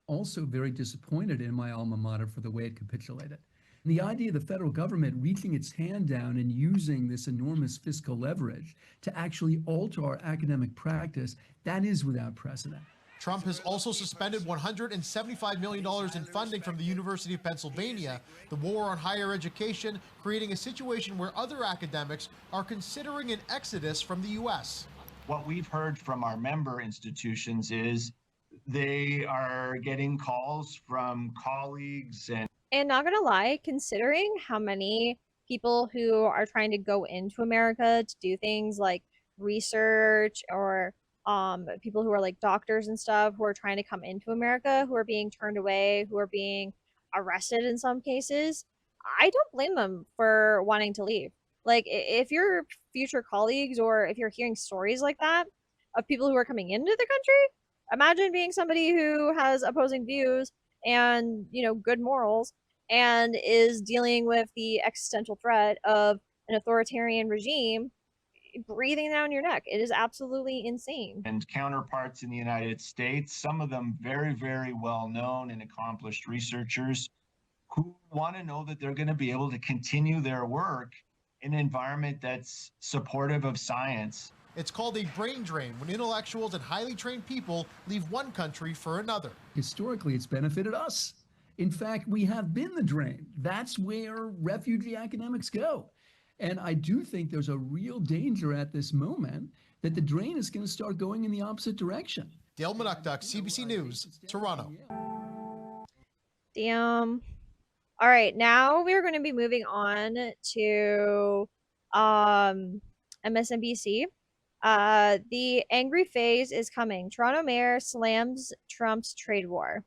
Also very disappointed in my alma mater for the way it capitulated. And the idea of the federal government reaching its hand down and using this enormous fiscal leverage to actually alter our academic practice, that is without precedent. Trump has also suspended $175 million in funding from the University of Pennsylvania. The war on higher education, creating a situation where other academics are considering an exodus from the U.S. What we've heard from our member institutions is they are getting calls from colleagues and not gonna lie, considering how many people who are trying to go into America to do things like research, or people who are like doctors and stuff who are trying to come into America, who are being turned away, who are being arrested in some cases, I don't blame them for wanting to leave. Like, if your future colleagues or if you're hearing stories like that of people who are coming into the country, imagine being somebody who has opposing views and, you know, good morals and is dealing with the existential threat of an authoritarian regime breathing down your neck. It is absolutely insane. And counterparts in the United States, some of them very, very well known and accomplished researchers who want to know that they're going to be able to continue their work in an environment that's supportive of science. It's called a brain drain when intellectuals and highly trained people leave one country for another. Historically, it's benefited us. In fact, we have been the drain. That's where refugee academics go. And I do think there's a real danger at this moment that the drain is going to start going in the opposite direction. Dale Manukduk, CBC News, Toronto. Damn. All right, now we're going to be moving on to MSNBC. The angry phase is coming. Toronto mayor slams Trump's trade war.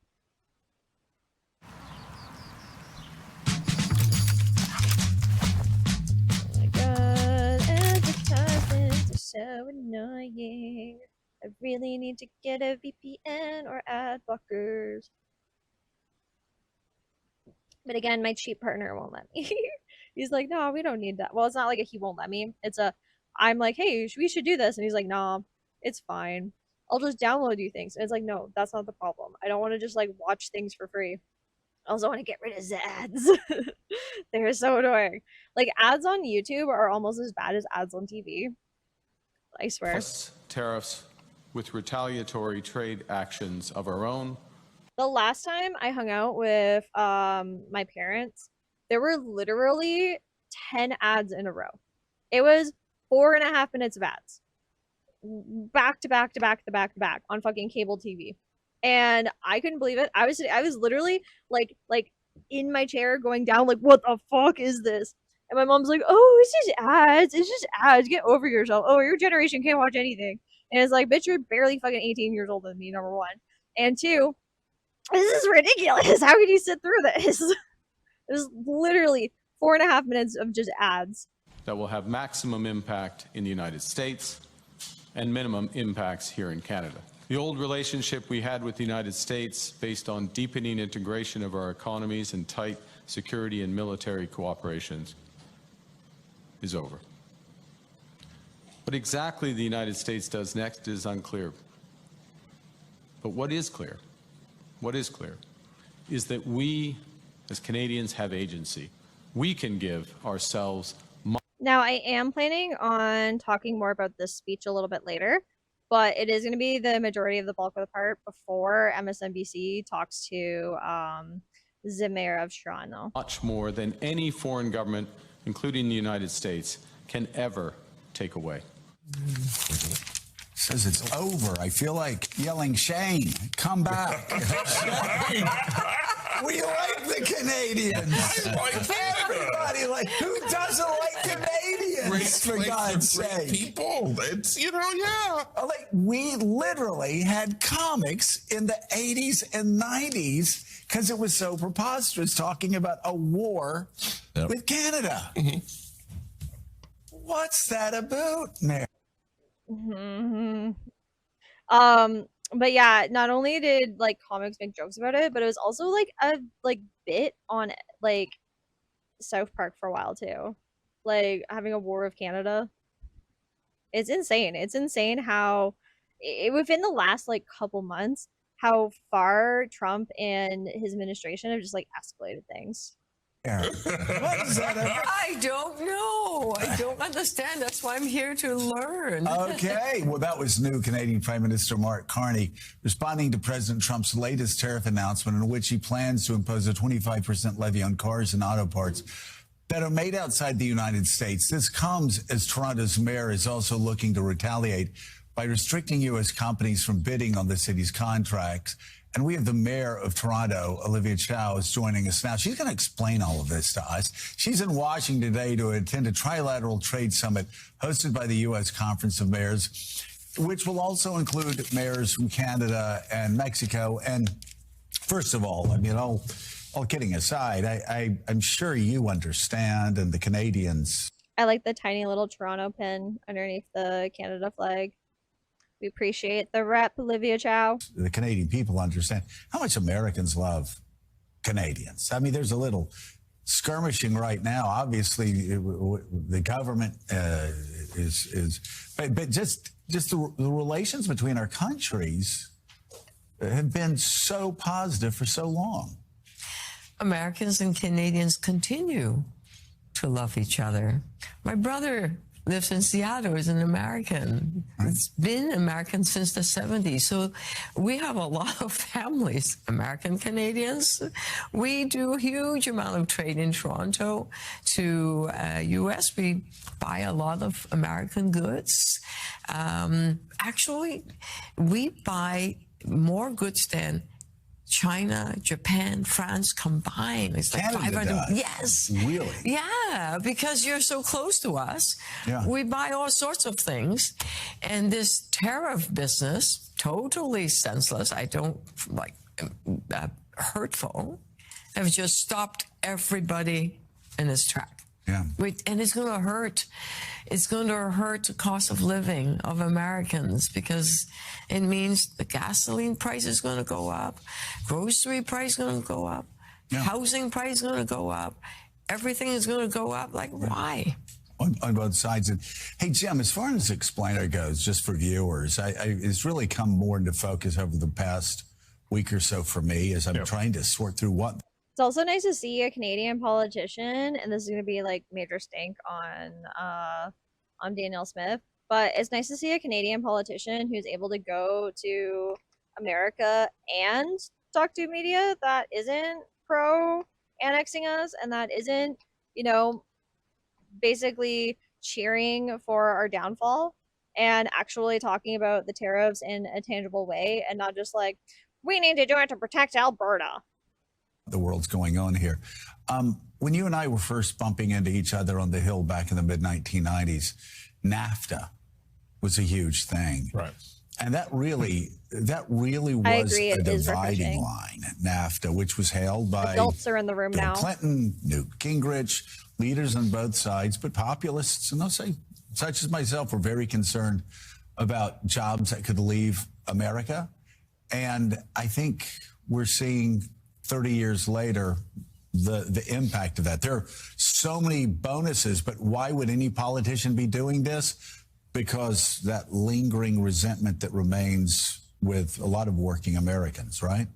Advertisements are so annoying. I really need to get a VPN or ad blockers. But again, my cheap partner won't let me. He's like, no, we don't need that. Well, it's not like he won't let me. It's I'm like, hey, we should do this. And he's like, nah, it's fine. I'll just download you things. And it's like, no, that's not the problem. I don't want to just like watch things for free. I also want to get rid of ads. They're so annoying. Like, ads on YouTube are almost as bad as ads on TV. I swear. Plus tariffs with retaliatory trade actions of our own. The last time I hung out with my parents, there were literally 10 ads in a row. It was 4.5 minutes of ads. Back to back to back to back to back on fucking cable TV. And I couldn't believe it. I was literally like in my chair going down like, what the fuck is this? And my mom's like, oh, it's just ads. It's just ads. Get over yourself. Oh, your generation can't watch anything. And it's like, bitch, you're barely fucking 18 years older than me, number one. And two, this is ridiculous. How could you sit through this? It was literally 4.5 minutes of just ads. That will have maximum impact in the United States and minimum impacts here in Canada. The old relationship we had with the United States, based on deepening integration of our economies and tight security and military cooperations, is over. What exactly the United States does next is unclear. But what is clear is that we, as Canadians, have agency. We can give ourselves. Now, I am planning on talking more about this speech a little bit later, but it is going to be the majority of the bulk of the part before MSNBC talks to the mayor of Toronto. Much more than any foreign government, including the United States, can ever take away. Says it's over. I feel like yelling, Shane, come back. We like the Canadians. Everybody like, who doesn't like Canadians? For God's sake, people. It's yeah. Like, we literally had comics in the 80s and 90s because it was so preposterous, talking about a war with Canada. Mm-hmm. What's that about, Mary? Mm-hmm. But yeah, not only did like comics make jokes about it, but it was also like a bit on like South Park for a while too, like having a war of Canada. It's insane. It's insane how within the last like couple months, how far Trump and his administration have just like escalated things. What is that about? I don't know. I don't understand. That's why I'm here to learn. Okay. Well, that was new Canadian Prime Minister Mark Carney responding to President Trump's latest tariff announcement, in which he plans to impose a 25% levy on cars and auto parts that are made outside the United States. This comes as Toronto's mayor is also looking to retaliate by restricting U.S. companies from bidding on the city's contracts. And we have the mayor of Toronto, Olivia Chow, is joining us now. She's going to explain all of this to us. She's in Washington today to attend a trilateral trade summit hosted by the U.S. Conference of Mayors, which will also include mayors from Canada and Mexico. And first of all, I mean, all kidding aside, I'm sure you understand, and the Canadians. I like the tiny little Toronto pin underneath the Canada flag. We appreciate the rep, Olivia Chow. The Canadian people understand how much Americans love Canadians. I mean, there's a little skirmishing right now. Obviously, the government but just the relations between our countries have been so positive for so long. Americans and Canadians continue to love each other. My brother lives in Seattle, is an American. It's been American since the 70s. So we have a lot of families, American Canadians. We do a huge amount of trade in Toronto to U.S. We buy a lot of American goods. Actually, we buy more goods than China, Japan, France combined. It's like Canada 500. does. Yes. Really? Yeah, because you're so close to us. Yeah. We buy all sorts of things. And this tariff business, totally senseless, I don't like, hurtful, have just stopped everybody in its track. Yeah. And it's going to hurt. It's going to hurt the cost of living of Americans because it means the gasoline price is going to go up, grocery price is going to go up, housing price is going to go up, everything is going to go up. Like, why? On both sides. And hey, Jim, as far as explainer goes, just for viewers, it's really come more into focus over the past week or so for me as I'm trying to sort through what. It's also nice to see a Canadian politician, and this is going to be like major stink on Danielle Smith, but it's nice to see a Canadian politician who's able to go to America and talk to media that isn't pro annexing us and that isn't, you know, basically cheering for our downfall and actually talking about the tariffs in a tangible way and not just like, we need to do it to protect Alberta. The world's going on here. When you and I were first bumping into each other on the Hill back in the mid-1990s, NAFTA was a huge thing. Right. And that really was a dividing line, NAFTA, which was held by adults are in the room Bill now. Clinton, Newt Gingrich, leaders on both sides, but populists, and I'll say such as myself, were very concerned about jobs that could leave America. And I think we're seeing 30 years later the impact of that. There are so many bonuses, but why would any politician be doing this? Because that lingering resentment that remains with a lot of working Americans, right?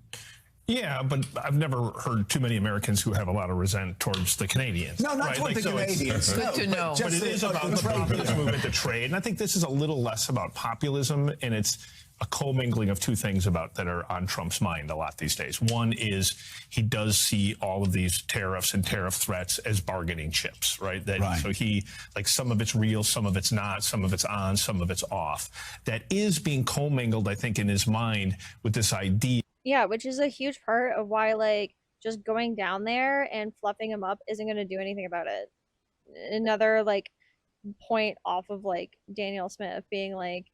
Yeah, but I've never heard too many Americans who have a lot of resent towards the Canadians. No, not right? toward the Canadians. Good to know. But it is about the populist movement to trade. And I think this is a little less about populism, and it's a commingling of two things that are on Trump's mind a lot these days. One is he does see all of these tariffs and tariff threats as bargaining chips, right? So he, like, some of it's real, some of it's not, some of it's on, some of it's off. That is being commingled, I think, in his mind with this idea. Yeah, which is a huge part of why, like, just going down there and fluffing him up isn't going to do anything about it. Another, like, point off of, like, Danielle Smith being like,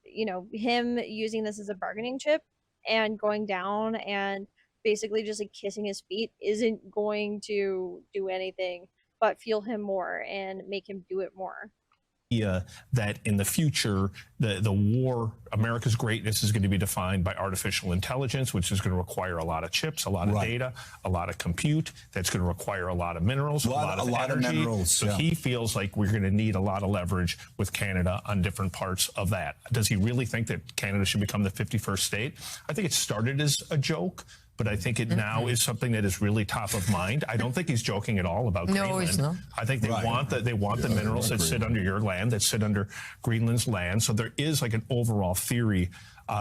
you know, him using this as a bargaining chip and going down and basically just like kissing his feet isn't going to do anything but fuel him more and make him do it more. That in the future, the war, America's greatness is going to be defined by artificial intelligence, which is going to require a lot of chips, a lot of data, a lot of compute. That's going to require a lot of minerals, a lot of minerals. So he feels like we're going to need a lot of leverage with Canada on different parts of that. Does he really think that Canada should become the 51st state? I think it started as a joke, but I think it now is something that is really top of mind. I don't think he's joking at all about Greenland. No, he's not. I think they want the minerals that sit under your land, that sit under Greenland's land. So there is like an overall theory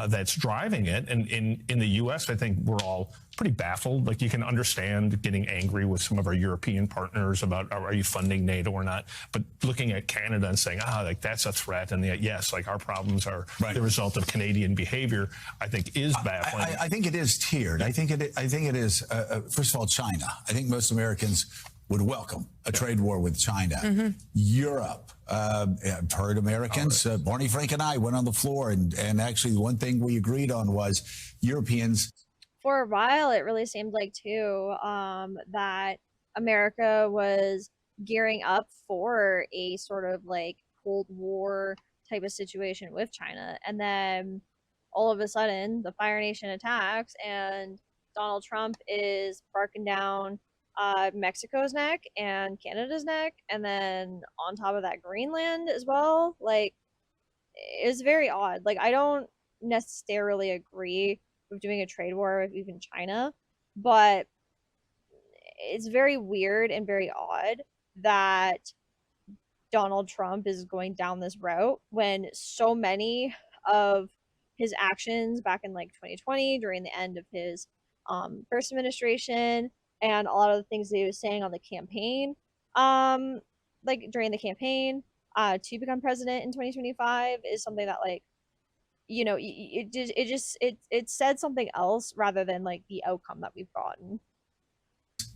that's driving it. And in the U.S., I think we're all pretty baffled. Like, you can understand getting angry with some of our European partners about, are you funding NATO or not? But looking at Canada and saying, like, that's a threat. And yet, yes, like, our problems are the result of Canadian behavior, I think is baffling. I think it is tiered. I think it is, first of all, China. I think most Americans would welcome a trade war with China. Europe, I've heard Americans, Barney Frank and I went on the floor, and actually one thing we agreed on was Europeans for a while, it really seemed like too that America was gearing up for a sort of like Cold War type of situation with China, and then all of a sudden the Fire Nation attacks, and Donald Trump is barking down Mexico's neck and Canada's neck, and then on top of that Greenland as well. Like, it's very odd. Like, I don't necessarily agree with doing a trade war with even China, but it's very weird and very odd that Donald Trump is going down this route when so many of his actions back in like 2020 during the end of his first administration, and a lot of the things that he was saying on the campaign, like during the campaign to become president in 2025, is something that, like, you know, it said something else rather than like the outcome that we've gotten.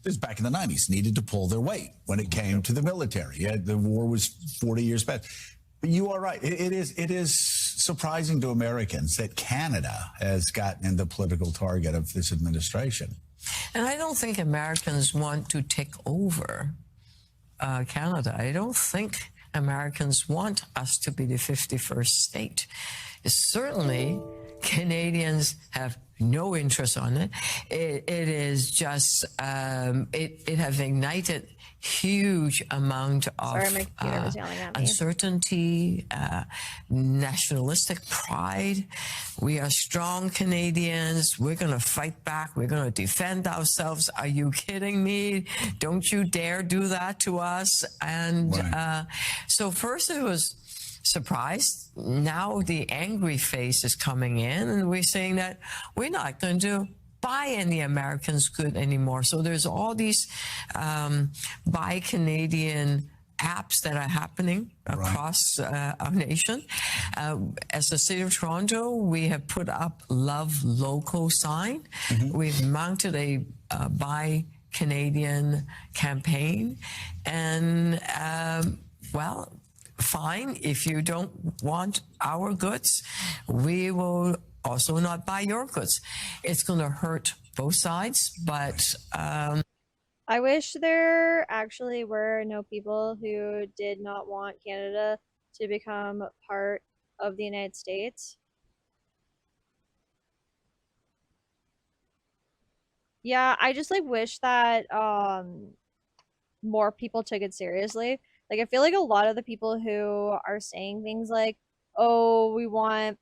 This back in the 90s needed to pull their weight when it came to the military. The war was 40 years past. But you are right. It is surprising to Americans that Canada has gotten in the political target of this administration. And I don't think Americans want to take over Canada. I don't think Americans want us to be the 51st state. Certainly, Canadians have no interest on it. It is just, it has ignited huge amount of uncertainty, nationalistic pride. We are strong Canadians. We're going to fight back. We're going to defend ourselves. Are you kidding me? Don't you dare do that to us. And so first it was surprised. Now the angry face is coming in, and we're saying that we're not going to buy any Americans' good anymore. So there's all these buy Canadian apps that are happening across our nation. As the city of Toronto, we have put up Love Local sign. We've mounted a buy Canadian campaign, and well, fine, if you don't want our goods, we will also not buy your goods. It's going to hurt both sides, but I wish there actually were no people who did not want Canada to become part of the United States. Yeah, I just like wish that more people took it seriously. Like, I feel like a lot of the people who are saying things like, oh, we want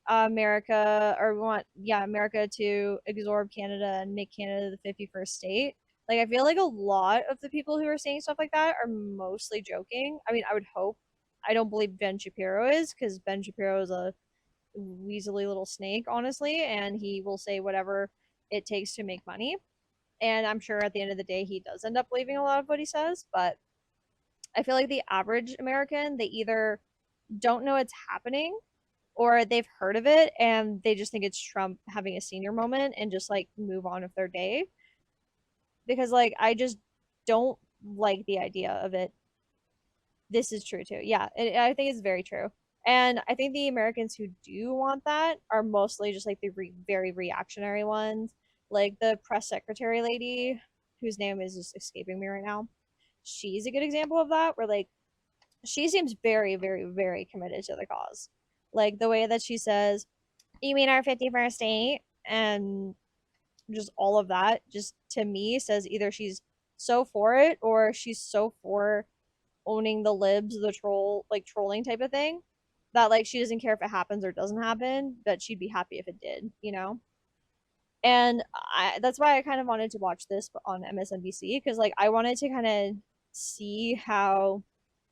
America, or we want, America to absorb Canada and make Canada the 51st state. Like, I feel like a lot of the people who are saying stuff like that are mostly joking. I mean, I would hope. I don't believe Ben Shapiro is, because Ben Shapiro is a weaselly little snake, honestly, and he will say whatever it takes to make money. And I'm sure at the end of the day, he does end up believing a lot of what he says, but I feel like the average American, they either don't know it's happening, or they've heard of it and they just think it's Trump having a senior moment and just like move on with their day. Because like, I just don't like the idea of it. This is true too. Yeah, I think it's very true. And I think the Americans who do want that are mostly just like the very reactionary ones. Like the press secretary lady, whose name is just escaping me right now. She's a good example of that, where like she seems very, very, very committed to the cause. Like the way that she says, you mean our 51st state? And just all of that, just to me says either she's so for it, or she's so for owning the libs, the trolling type of thing, that like she doesn't care if it happens or doesn't happen, but she'd be happy if it did, you know? And that's why I kind of wanted to watch this on MSNBC, because like I wanted to kind of see how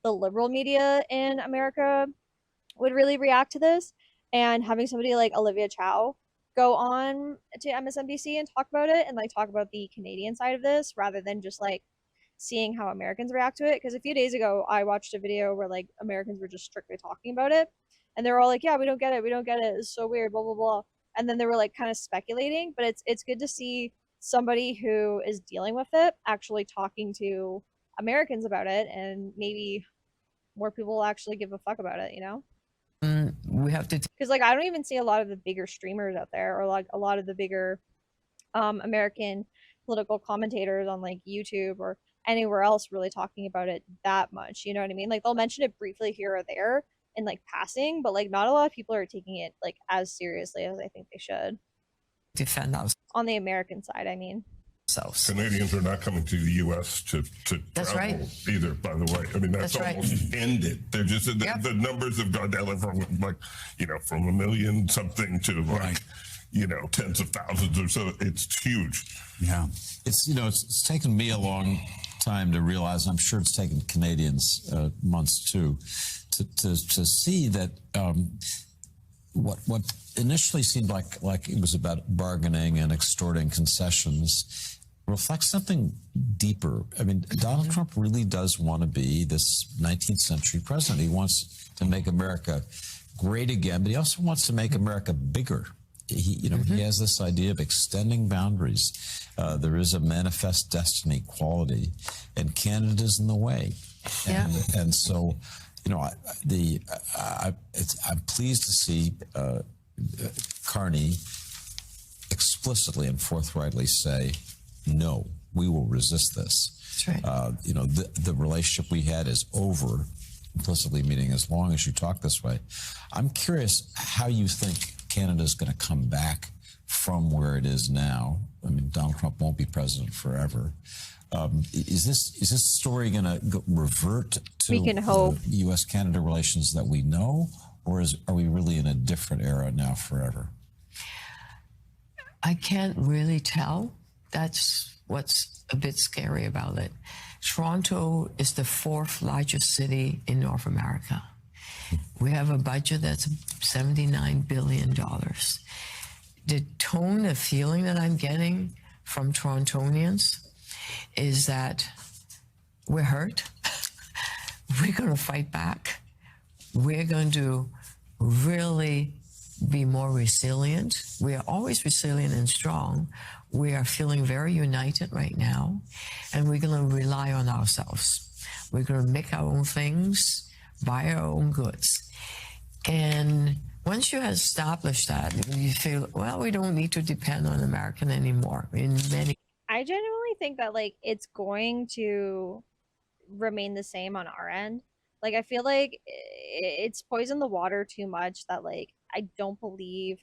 the liberal media in America would really react to this. And having somebody like Olivia Chow go on to MSNBC and talk about it, and like talk about the Canadian side of this, rather than just like seeing how Americans react to it. Because a few days ago I watched a video where like Americans were just strictly talking about it, and they were all like, yeah, we don't get it, it's so weird, blah blah blah. And then they were like kind of speculating. But it's good to see somebody who is dealing with it actually talking to Americans about it, and maybe more people will actually give a fuck about it, you know? We have to, because like I don't even see a lot of the bigger streamers out there, or like a lot of the bigger American political commentators on like YouTube or anywhere else really talking about it that much. You know what I mean? Like they'll mention it briefly here or there in like passing, but like not a lot of people are taking it like as seriously as I think they should. Defend us. On the American side, I mean. Canadians are not coming to the U.S. to That's travel right. either, by the way. I mean, that's almost ended. They're just, the numbers have gone down from like, from 1 million something to like, tens of thousands or so. It's huge. Yeah. It's, it's taken me a long time to realize, I'm sure it's taken Canadians months too, to see that what initially seemed like it was about bargaining and extorting concessions reflects something deeper. I mean, Donald Trump really does want to be this 19th century president. He wants to make America great again, but he also wants to make America bigger. He has this idea of extending boundaries. There is a manifest destiny quality, and Canada's in the way. And so, I'm pleased to see Carney explicitly and forthrightly say, no, we will resist this. That's right. The relationship we had is over, implicitly meaning as long as you talk this way. I'm curious how you think Canada's going to come back from where it is now. I mean, Donald Trump won't be president forever. Is this story going to revert to we can hope. The U.S.-Canada relations that we know, or are we really in a different era now forever? I can't really tell. That's what's a bit scary about it. Toronto is the 4th largest city in North America. We have a budget that's $79 billion. The tone, the feeling that I'm getting from Torontonians is that we're hurt. We're going to fight back. We're going to really be more resilient. We are always resilient and strong. We are feeling very united right now, and we're going to rely on ourselves. We're going to make our own things, buy our own goods. And once you have established that, you feel, well, we don't need to depend on American anymore. I genuinely think that like it's going to remain the same on our end. Like I feel like it's poisoned the water too much that like I don't believe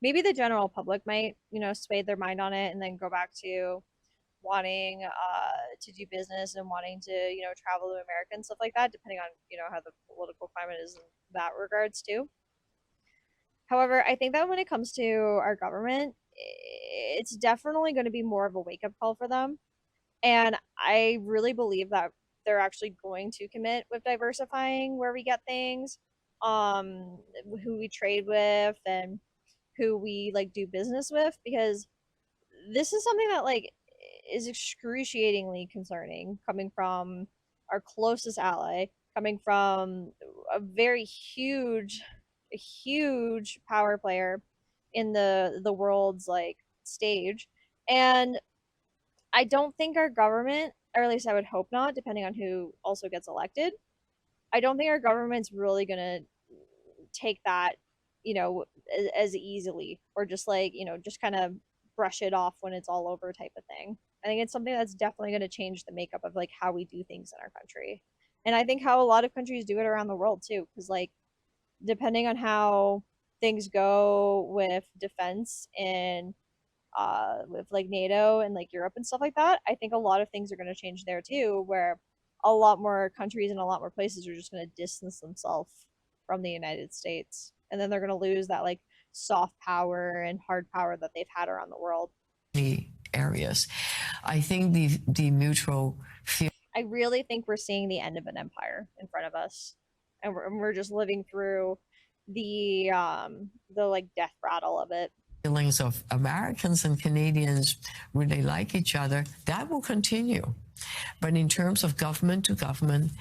maybe the general public might, sway their mind on it and then go back to wanting to do business and wanting to, travel to America and stuff like that, depending on, how the political climate is in that regards too. However, I think that when it comes to our government, it's definitely going to be more of a wake-up call for them. And I really believe that they're actually going to commit with diversifying where we get things, who we trade with and who we like do business with, because this is something that like is excruciatingly concerning coming from our closest ally, coming from a very huge power player in the world's like stage. And I don't think our government, or at least I would hope not, depending on who also gets elected, I don't think our government's really gonna take that, as easily, or just like, just kind of brush it off when it's all over type of thing. I think it's something that's definitely going to change the makeup of like how we do things in our country. And I think how a lot of countries do it around the world too, because like depending on how things go with defense and with like NATO and like Europe and stuff like that, I think a lot of things are going to change there too, where a lot more countries and a lot more places are just going to distance themselves from the United States, and then they're going to lose that like soft power and hard power that they've had around the world. Areas, I think the mutual fear. I really think we're seeing the end of an empire in front of us, and we're just living through the like death rattle of it. Feelings of Americans and Canadians when they like each other, that will continue. But in terms of government to government,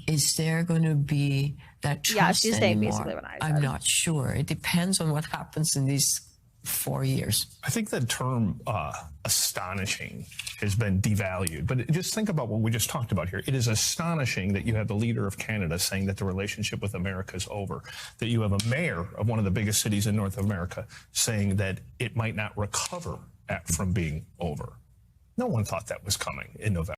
is there going to be that trust Yeah, she's saying anymore? basically what I said. I'm not sure. It depends on what happens in these 4 years. I think the term astonishing has been devalued, but just think about what we just talked about here. It is astonishing that you have the leader of Canada saying that the relationship with America is over, that you have a mayor of one of the biggest cities in North America saying that it might not recover from being over. No one thought that was coming in November.